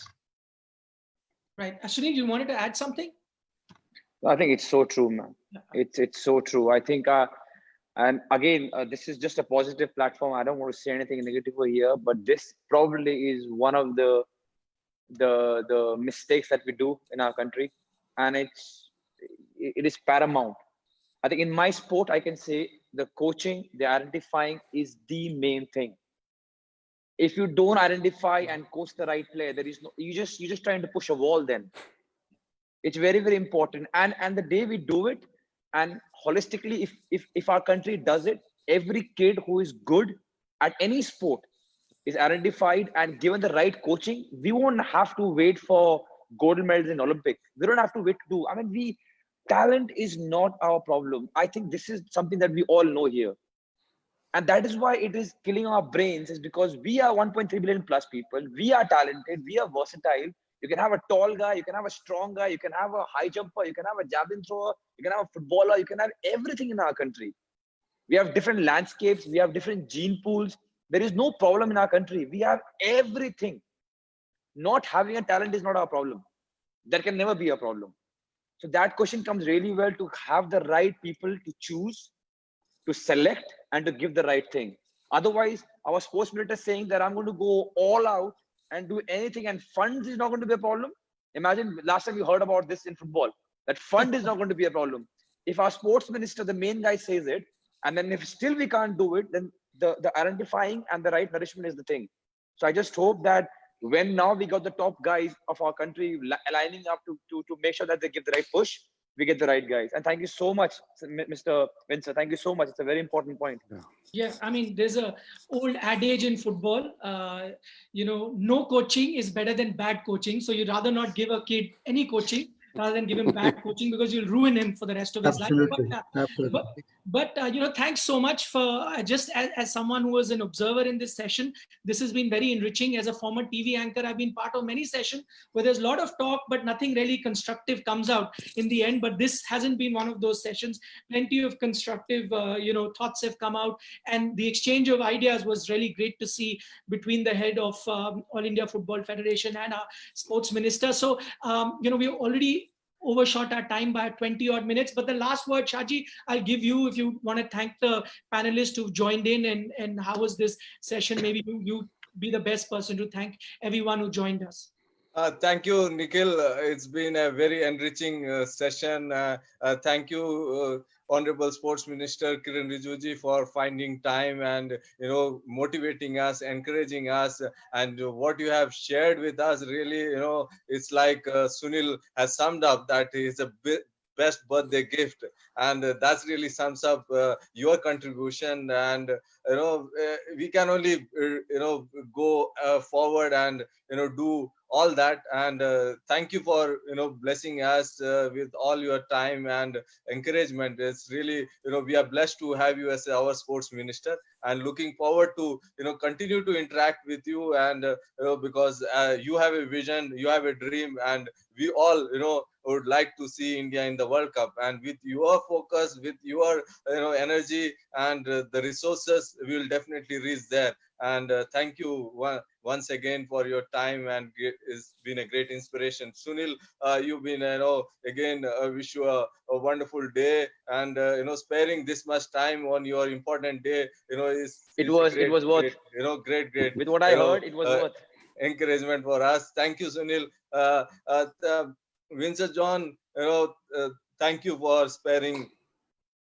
Right. Sunil, you wanted to add something? I think it's so true, man. It's so true. I think, and again, this is just a positive platform. I don't want to say anything negative over here, but this probably is one of the mistakes that we do in our country, and it is paramount. I think in my sport, I can say the coaching, the identifying is the main thing. If you don't identify and coach the right player, there is no, you're just trying to push a wall. Then it's very, very important. And the day we do it, and holistically, if our country does it, every kid who is good at any sport is identified and given the right coaching, we won't have to wait for gold medals in Olympics. We don't have to wait to do. I mean, talent is not our problem. I think this is something that we all know here. And that is why it is killing our brains, is because we are 1.3 billion plus people. We are talented. We are versatile. You can have a tall guy. You can have a strong guy. You can have a high jumper. You can have a javelin thrower. You can have a footballer. You can have everything in our country. We have different landscapes. We have different gene pools. There is no problem in our country. We have everything. Not having a talent is not our problem. That can never be a problem. So that question comes really well, to have the right people to choose, to select, and to give the right thing. Otherwise, our sports minister is saying that I'm going to go all out and do anything, and funds is not going to be a problem. Imagine last time we heard about this in football, that fund is not going to be a problem. If our sports minister, the main guy, says it, and then if still we can't do it, then the identifying and the right nourishment is the thing. So I just hope that when now we got the top guys of our country lining up to make sure that they give the right push, we get the right guys. And thank you so much, Mr. Windsor. Thank you so much. It's a very important point. Yeah, I mean, there's a old adage in football, you know, no coaching is better than bad coaching. So you'd rather not give a kid any coaching rather than give him bad coaching, because you'll ruin him for the rest of his life. But you know, thanks so much for just as someone who was an observer in this session. This has been very enriching. As a former TV anchor, I've been part of many sessions where there's a lot of talk, but nothing really constructive comes out in the end. But this hasn't been one of those sessions. Plenty of constructive, you know, thoughts have come out, and the exchange of ideas was really great to see between the head of All India Football Federation and our sports minister. So, you know, we already overshot our time by 20 odd minutes, but the last word, Shaji, I'll give you if you want to thank the panelists who've joined in, and how was this session. Maybe you be the best person to thank everyone who joined us. Thank you, Nikhil. It's been a very enriching session. Thank you, Honorable Sports Minister Kiren Rijiju, for finding time and, you know, motivating us, encouraging us, and what you have shared with us. Really, you know, it's like Sunil has summed up that it's a best birthday gift, and that's really sums up your contribution. And you know, we can only you know, go forward and, you know, do all that. And thank you for, you know, blessing us with all your time and encouragement. It's really, you know, we are blessed to have you as our sports minister, and looking forward to, you know, continue to interact with you. And you know, because you have a vision, you have a dream, and we all, you know, would like to see India in the World Cup. And with your focus, with your, you know, energy and the resources, we will definitely reach there. And thank you once again for your time, and it's been a great inspiration. Sunil, you've been, you know, again, wish you a wonderful day, and you know, sparing this much time on your important day, you know, it was worth, you know, great. With what I heard, it was worth. encouragement for us. Thank you, Sunil. Windsor John, thank you for sparing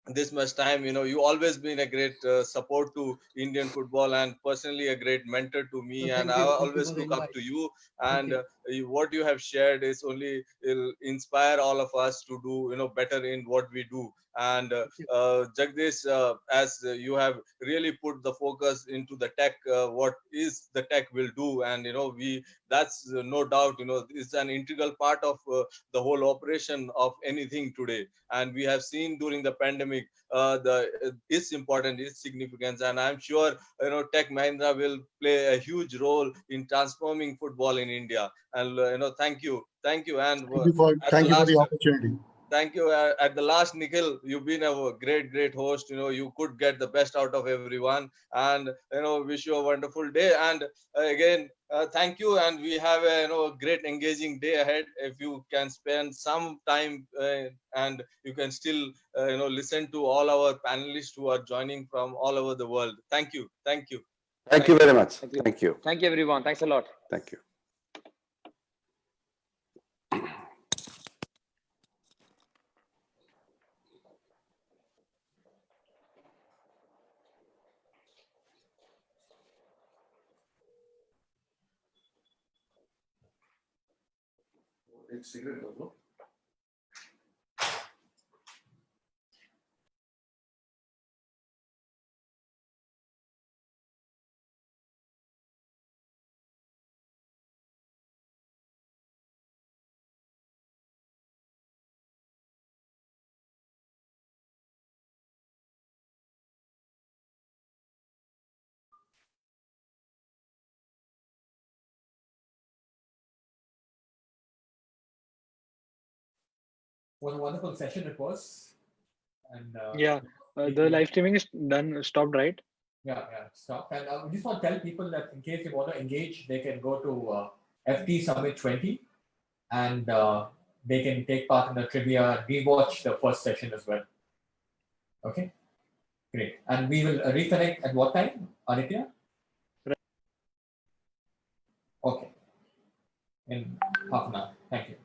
this much time. You always been a great support to Indian football and personally a great mentor to me, Thank and you. I Thank you always for the look up invite. to you. Thank And you. what you have shared is only will inspire all of us to do better in what we do. And Jagdish, as you have really put the focus into the tech, what is the tech will do, and that's no doubt it's an integral part of the whole operation of anything today. And we have seen during the pandemic its importance, its significance, and I'm sure Tech Mahindra will play a huge role in transforming football in India. And thank you, and Thank you for the opportunity. Thank you. At the last, Nikhil, you've been a great host. You could get the best out of everyone, and wish you a wonderful day. And again, thank you. And we have a great engaging day ahead. If you can spend some time and you can still listen to all our panelists who are joining from all over the world. Thank you. Thank you very much. Thank you. Thank you, everyone. Thanks a lot. Thank you. Cigarette, no? What a wonderful session it was. And the live streaming is done, stopped, right? yeah, stop. And we just want to tell people that in case they want to engage, they can go to FT Summit 20 and they can take part in the trivia, rewatch the first session as well. Okay, great. And we will reconnect at what time, Aditya? Right. Okay, in half an hour. Thank you.